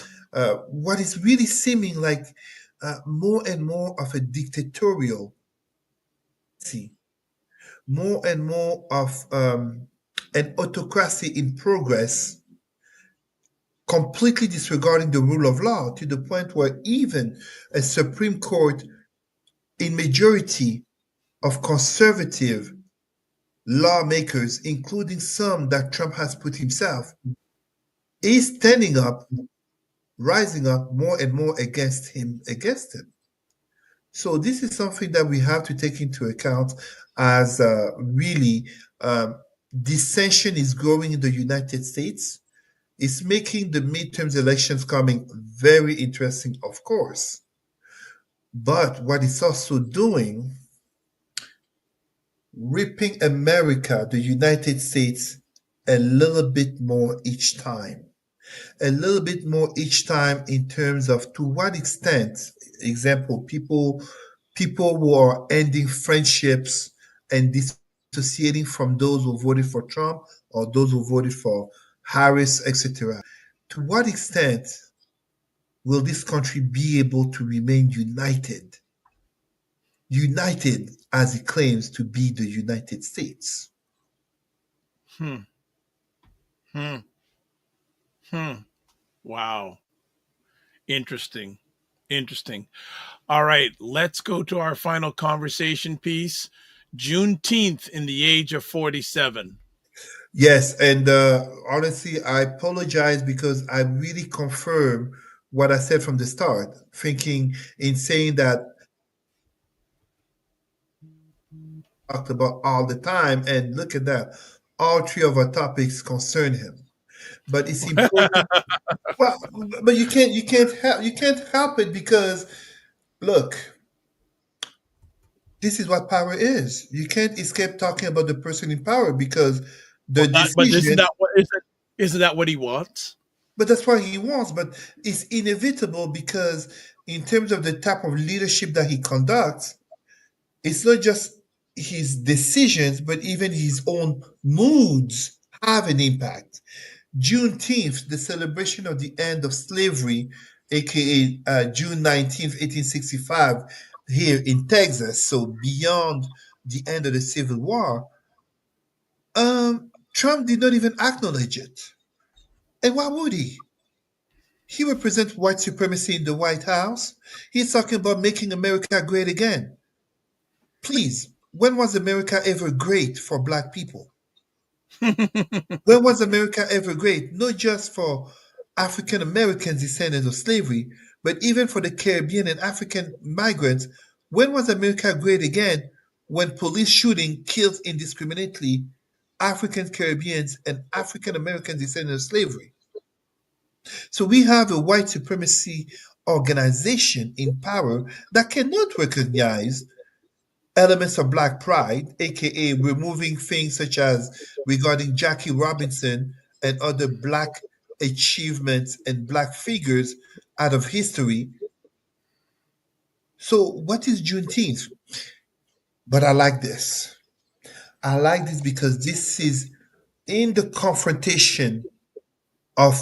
what is really seeming like more and more of a dictatorial, more and more of an autocracy in progress, completely disregarding the rule of law to the point where even a Supreme Court in majority of conservative lawmakers, including some that Trump has put himself, is standing up, rising up more and more against him. So this is something that we have to take into account as really dissension is growing in the United States. It's making the midterms elections coming very interesting, of course. But what it's also doing, ripping America, the United States, a little bit more each time. A little bit more each time in terms of to what extent, example, people who are ending friendships and dissociating from those who voted for Trump or those who voted for Harris, etc. To what extent will this country be able to remain united? United as it claims to be the United States. Hmm. Hmm. Hmm. Wow. Interesting. Interesting. All right, let's go to our final conversation piece. Juneteenth in the age of 47. Yes, and honestly, I apologize because I really confirm what I said from the start, thinking in saying that talked about all the time, and look at that, all three of our topics concern him. But it's important. Well, but you can't help it because look, this is what power is. You can't escape talking about the person in power because the But isn't decision. that what isn't that what he wants? But that's what he wants. But it's inevitable because, in terms of the type of leadership that he conducts, it's not just his decisions, but even his own moods have an impact. Juneteenth, the celebration of the end of slavery, aka June 19th, 1865, here in Texas, so beyond the end of the Civil War, Trump did not even acknowledge it. And why would he? He represents white supremacy in the White House. He's talking about making America great again. Please, when was America ever great for black people? When was America ever great? Not just for African Americans descendants of slavery, but even for the Caribbean and African migrants. When was America great again when police shooting kills indiscriminately African Caribbeans and African Americans descendants of slavery? So we have a white supremacy organization in power that cannot recognize elements of black pride, aka removing things such as regarding Jackie Robinson and other black achievements and black figures out of history. So what is Juneteenth? But I like this. I like this because this is in the confrontation of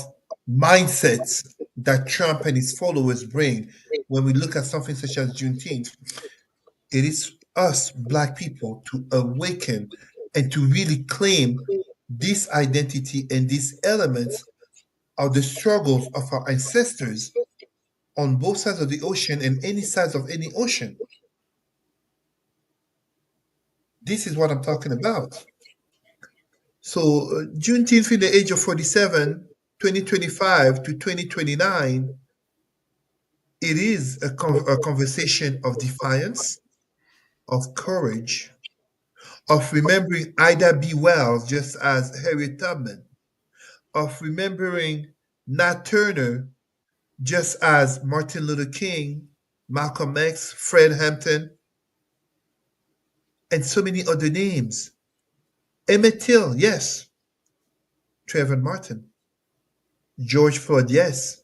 mindsets that Trump and his followers bring when we look at something such as Juneteenth. It is us, Black people, to awaken and to really claim this identity and these elements of the struggles of our ancestors on both sides of the ocean and any sides of any ocean. This is what I'm talking about. So Juneteenth in the age of 47, 2025 to 2029, it is a conversation of defiance, of courage, of remembering Ida B. Wells just as Harriet Tubman, of remembering Nat Turner just as Martin Luther King, Malcolm X, Fred Hampton, and so many other names. Emmett Till, yes. Trayvon Martin. George Floyd, yes.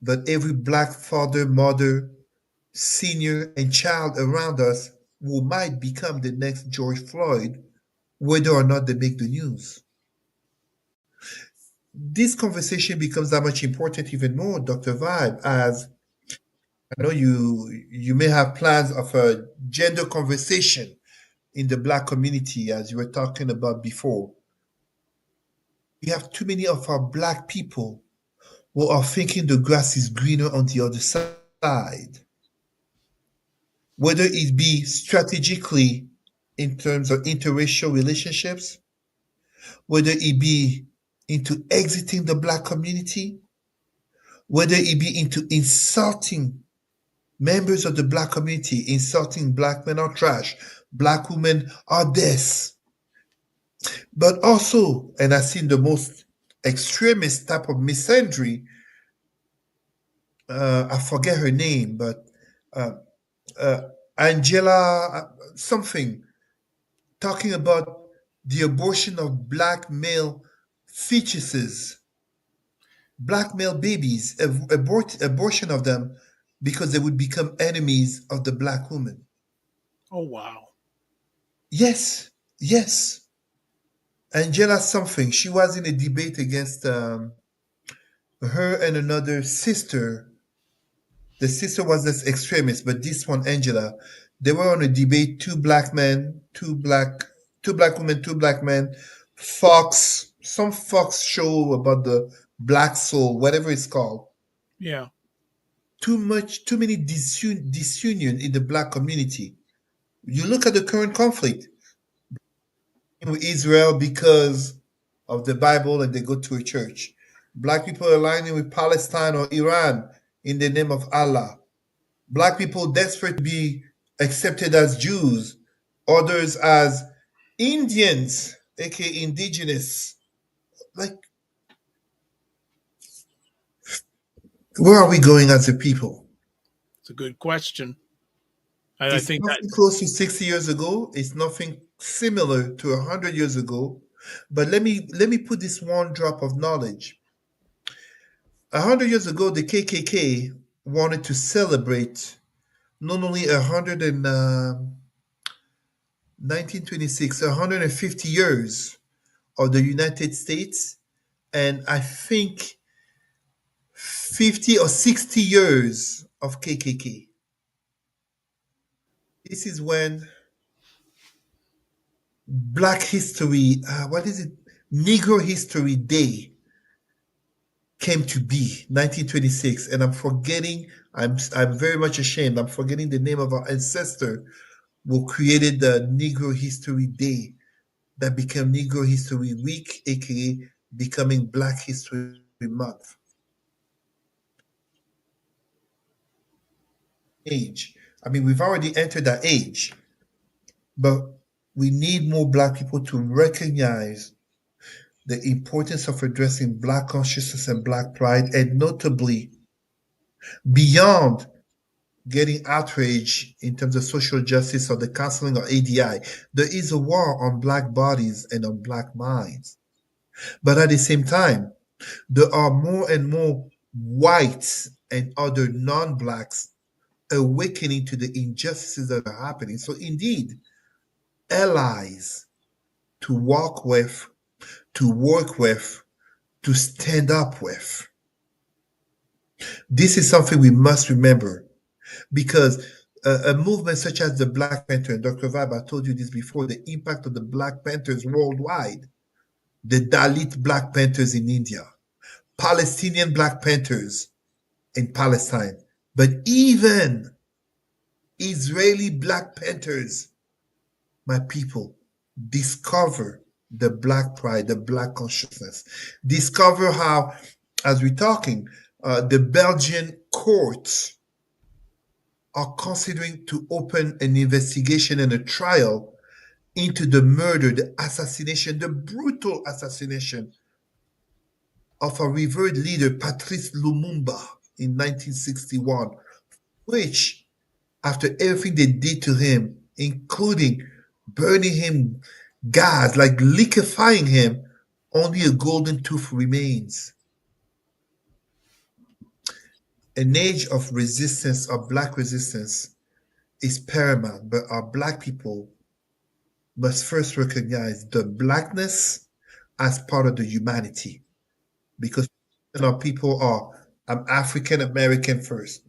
But every black father, mother, senior, and child around us who might become the next George Floyd, whether or not they make the news. This conversation becomes that much important even more, Dr. Vibe, as I know you may have plans of a gender conversation in the black community, as you were talking about before. We have too many of our black people who are thinking the grass is greener on the other side. Whether it be strategically in terms of interracial relationships, whether it be into exiting the black community, whether it be into insulting members of the black community, insulting black men are trash, black women are this. But also, and I've seen the most extremist type of misandry, I forget her name, but uh, uh, Angela something, talking about the abortion of black male fetuses, black male babies, abortion of them because they would become enemies of the black woman. Oh, wow. Yes, yes. Angela something. She was in a debate against her and another sister. The sister was this extremist, but this one, Angela, they were on a debate. Two black men, two black women, two black men. Some Fox show about the black soul, whatever it's called. Yeah. Too many disunion in the black community. You look at the current conflict with Israel because of the Bible and they go to a church. Black people aligning with Palestine or Iran in the name of Allah. Black people desperate to be accepted as Jews, others as Indians, aka indigenous. Like, where are we going as a people? It's a good question. And I It's think that nothing close to 60 years ago. It's nothing similar to 100 years ago. But let me put this one drop of knowledge. 100 years ago, the KKK wanted to celebrate not only 1926, 150 years of the United States, and I think 50 or 60 years of KKK. This is when Black History, what is it? Negro History Day came to be, 1926, and I'm forgetting. I'm very much ashamed. I'm forgetting the name of our ancestor who created the Negro History Day that became Negro History Week, aka becoming Black History Month. Age. I mean, we've already entered that age, but we need more Black people to recognize the importance of addressing Black consciousness and Black pride, and notably, beyond getting outrage in terms of social justice or the counseling or ADI, there is a war on Black bodies and on Black minds. But at the same time, there are more and more whites and other non-Blacks awakening to the injustices that are happening. So indeed, allies to walk with, to work with, to stand up with. This is something we must remember, because a movement such as the Black Panther, and Dr. Vibe, I told you this before, the impact of the Black Panthers worldwide, the Dalit Black Panthers in India, Palestinian Black Panthers in Palestine, but even Israeli Black Panthers, my people, discover the black pride, the black consciousness. Discover how, as we're talking, the Belgian courts are considering to open an investigation and a trial into the murder, the assassination, the brutal assassination of a revered leader, Patrice Lumumba, in 1961, which, after everything they did to him, including burning him, gas, like liquefying him, only a golden tooth remains. An age of resistance, of black resistance, is paramount, but our black people must first recognize the blackness as part of the humanity. Because our people are, I'm African American first,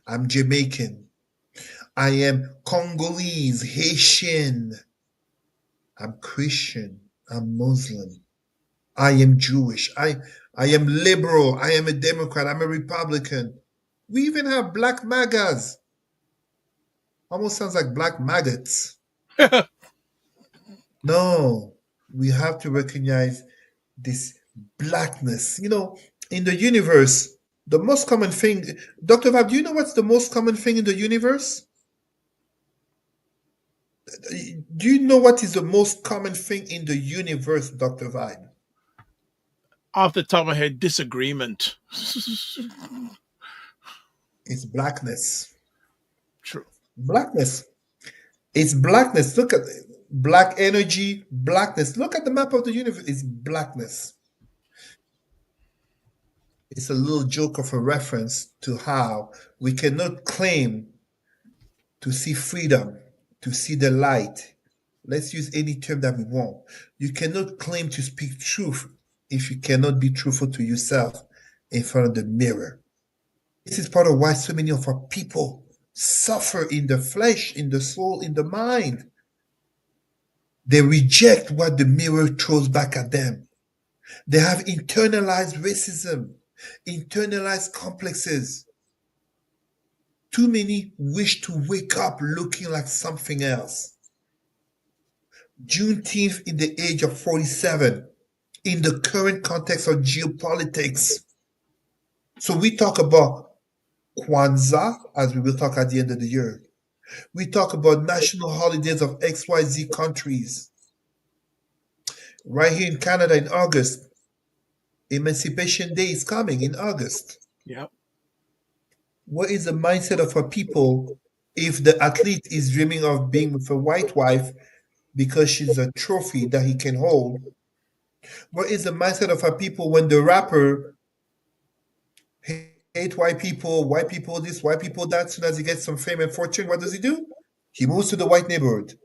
I'm Jamaican, I am Congolese, Haitian, I'm Christian, I'm Muslim, I am Jewish, I am liberal, I am a Democrat, I'm a Republican. We even have black MAGAs. Almost sounds like black maggots. No, we have to recognize this blackness. You know, in the universe, the most common thing, Dr. Vab, do you know what's the most common thing in the universe? Do you know what is the most common thing in the universe, Dr. Vibe? Off the top of my head, disagreement. It's blackness. True. Blackness. It's blackness. Look at black energy, blackness. Look at the map of the universe. It's blackness. It's a little joke of a reference to how we cannot claim to see freedom, to see the light. Let's use any term that we want. You cannot claim to speak truth if you cannot be truthful to yourself in front of the mirror. This is part of why so many of our people suffer in the flesh, in the soul, in the mind. They reject what the mirror throws back at them. They have internalized racism, internalized complexes. Too many wish to wake up looking like something else. Juneteenth in the age of 47, in the current context of geopolitics. So we talk about Kwanzaa, as we will talk at the end of the year. We talk about national holidays of XYZ countries. Right here in Canada in August, Emancipation Day is coming in August. Yep. What is the mindset of our people if the athlete is dreaming of being with a white wife because she's a trophy that he can hold? What is the mindset of our people when the rapper hate white people this, white people that? As soon as he gets some fame and fortune, what does he do? He moves to the white neighborhood.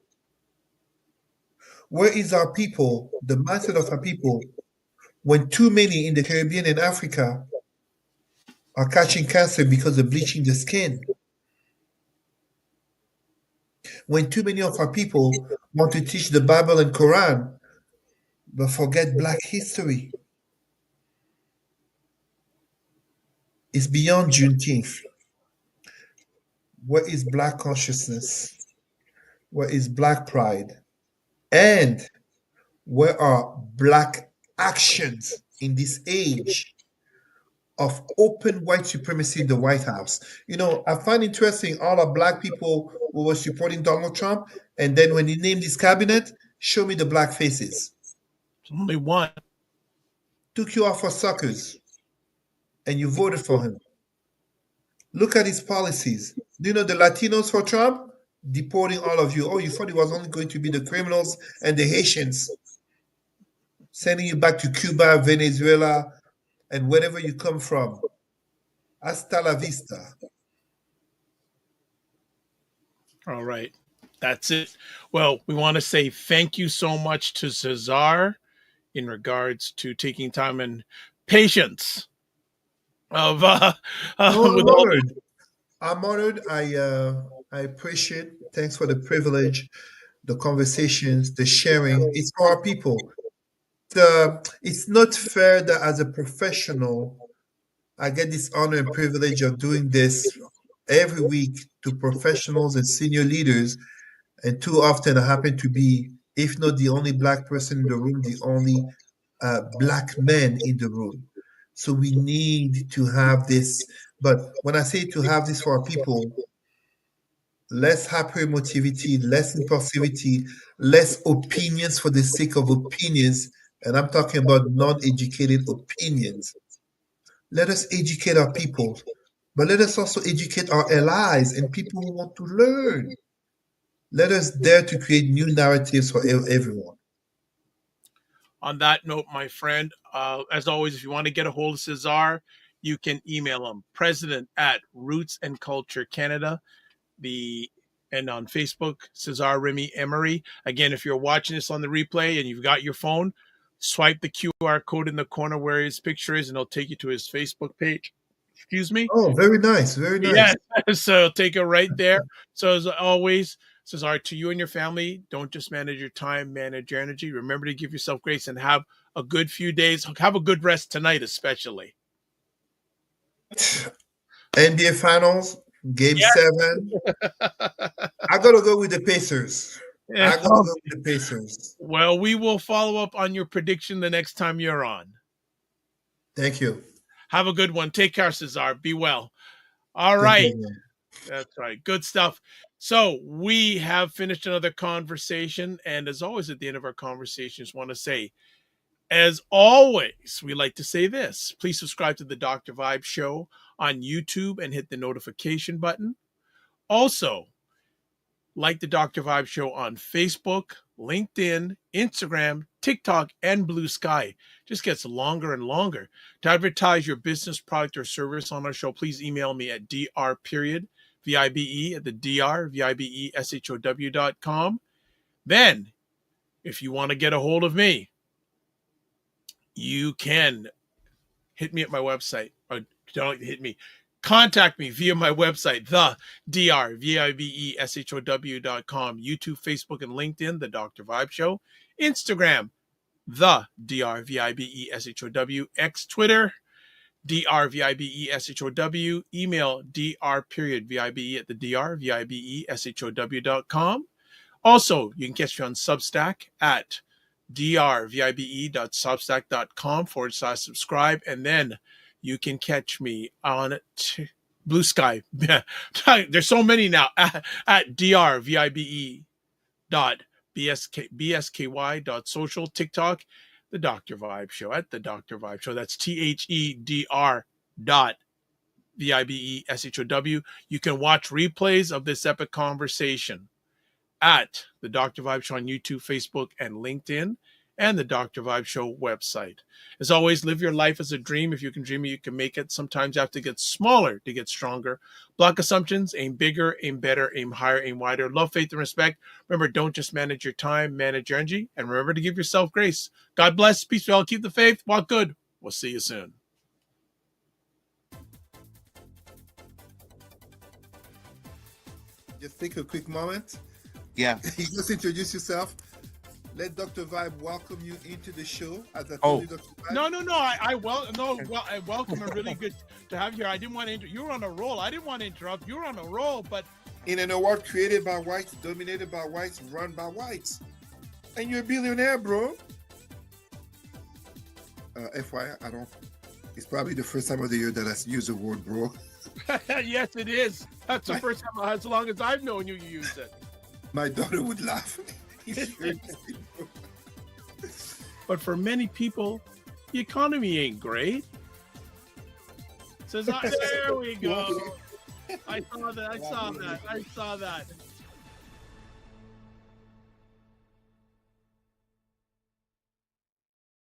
Where is our people, the mindset of our people, when too many in the Caribbean and Africa are catching cancer because of bleaching the skin? When too many of our people want to teach the Bible and Quran, but forget Black history? It's beyond Juneteenth. What is Black consciousness? What is Black pride? And where are Black actions in this age of open white supremacy in the White House? You know, I find interesting all the Black people who were supporting Donald Trump, and then when he named his cabinet, show me the Black faces. Only one. Took you off for suckers, and you voted for him. Look at his policies. Do you know the Latinos for Trump? Deporting all of you. Oh, you thought it was only going to be the criminals and the Haitians. Sending you back to Cuba, Venezuela, and wherever you come from. Hasta la vista. All right. That's it. Well, we want to say thank you so much to Cesar in regards to taking time and patience of I'm honored. I'm honored. I appreciate. Thanks for the privilege, the conversations, the sharing. It's for our people. It's not fair that as a professional, I get this honor and privilege of doing this every week to professionals and senior leaders, and too often I happen to be if not the only black person in the room, the only black man in the room. So we need to have this. But when I say to have this for our people, less hyperemotivity, less impulsivity, less opinions for the sake of opinions. And I'm talking about non-educated opinions. Let us educate our people, but let us also educate our allies and people who want to learn. Let us dare to create new narratives for everyone. On that note, my friend, as always, if you want to get a hold of Cesar, you can email him, president at Roots and Culture Canada, and on Facebook, Cesar Remy Emery. Again, if you're watching this on the replay and you've got your phone, swipe the QR code in the corner where his picture is, and it'll take you to his Facebook page. Excuse me? Oh, very nice. Very nice. Yeah, so take it right there. So as always, Cesar, to you and your family, don't just manage your time, manage your energy. Remember to give yourself grace and have a good few days. Have a good rest tonight, especially. NBA Finals, Game 7. I got to go with the Pacers. I got to go with the Pacers. Well, we will follow up on your prediction the next time you're on. Thank you. Have a good one. Take care, Cesar. Be well. All right. That's right. Good stuff. So we have finished another conversation. And as always, at the end of our conversations, want to say, as always, we like to say this. Please subscribe to the Dr. Vibe Show on YouTube and hit the notification button. Also, like the Dr. Vibe Show on Facebook, LinkedIn, Instagram, TikTok, and Blue Sky. Just gets longer and longer. To advertise your business, product, or service on our show, please email me at dr.vibe at the drvibeshow.com. Then, if you want to get a hold of me, you can hit me at my website. Or don't hit me. Contact me via my website, the drvibeshow.com, YouTube, Facebook, and LinkedIn, The Dr. Vibe Show, Instagram, the drvibeshow, X, Twitter, drvibeshow, email dr.vibe at the drvibeshow.com. Also, you can catch me on Substack at drvibe.substack.com/subscribe, and then you can catch me on Blue Sky. There's so many now at drvibe.bsky.social, TikTok, The Dr. Vibe Show, at The Dr. Vibe Show. That's THEDR.VIBESHOW. You can watch replays of this epic conversation at The Dr. Vibe Show on YouTube, Facebook, and LinkedIn, and the Dr. Vibe Show website. As always, live your life as a dream. If you can dream it, you can make it. Sometimes you have to get smaller to get stronger. Block assumptions, aim bigger, aim better, aim higher, aim wider. Love, faith, and respect. Remember, don't just manage your time, manage your energy. And remember to give yourself grace. God bless. Peace, well. Keep the faith. Walk good. We'll see you soon. Just take a quick moment. Yeah. You just introduce yourself. Let Dr. Vibe welcome you into the show. As I told you, Dr. Vibe. No. I welcome. I'm really good to have you here. I didn't want to. You were on a roll. I didn't want to interrupt. You were on a roll, but in an award created by whites, dominated by whites, run by whites, and you're a billionaire, bro. FYI, I don't. It's probably the first time of the year that I use the word bro. Yes, it is. That's the first time, as long as I've known you, you used it. My daughter would laugh. But for many people, the economy ain't great. There we go. I saw that.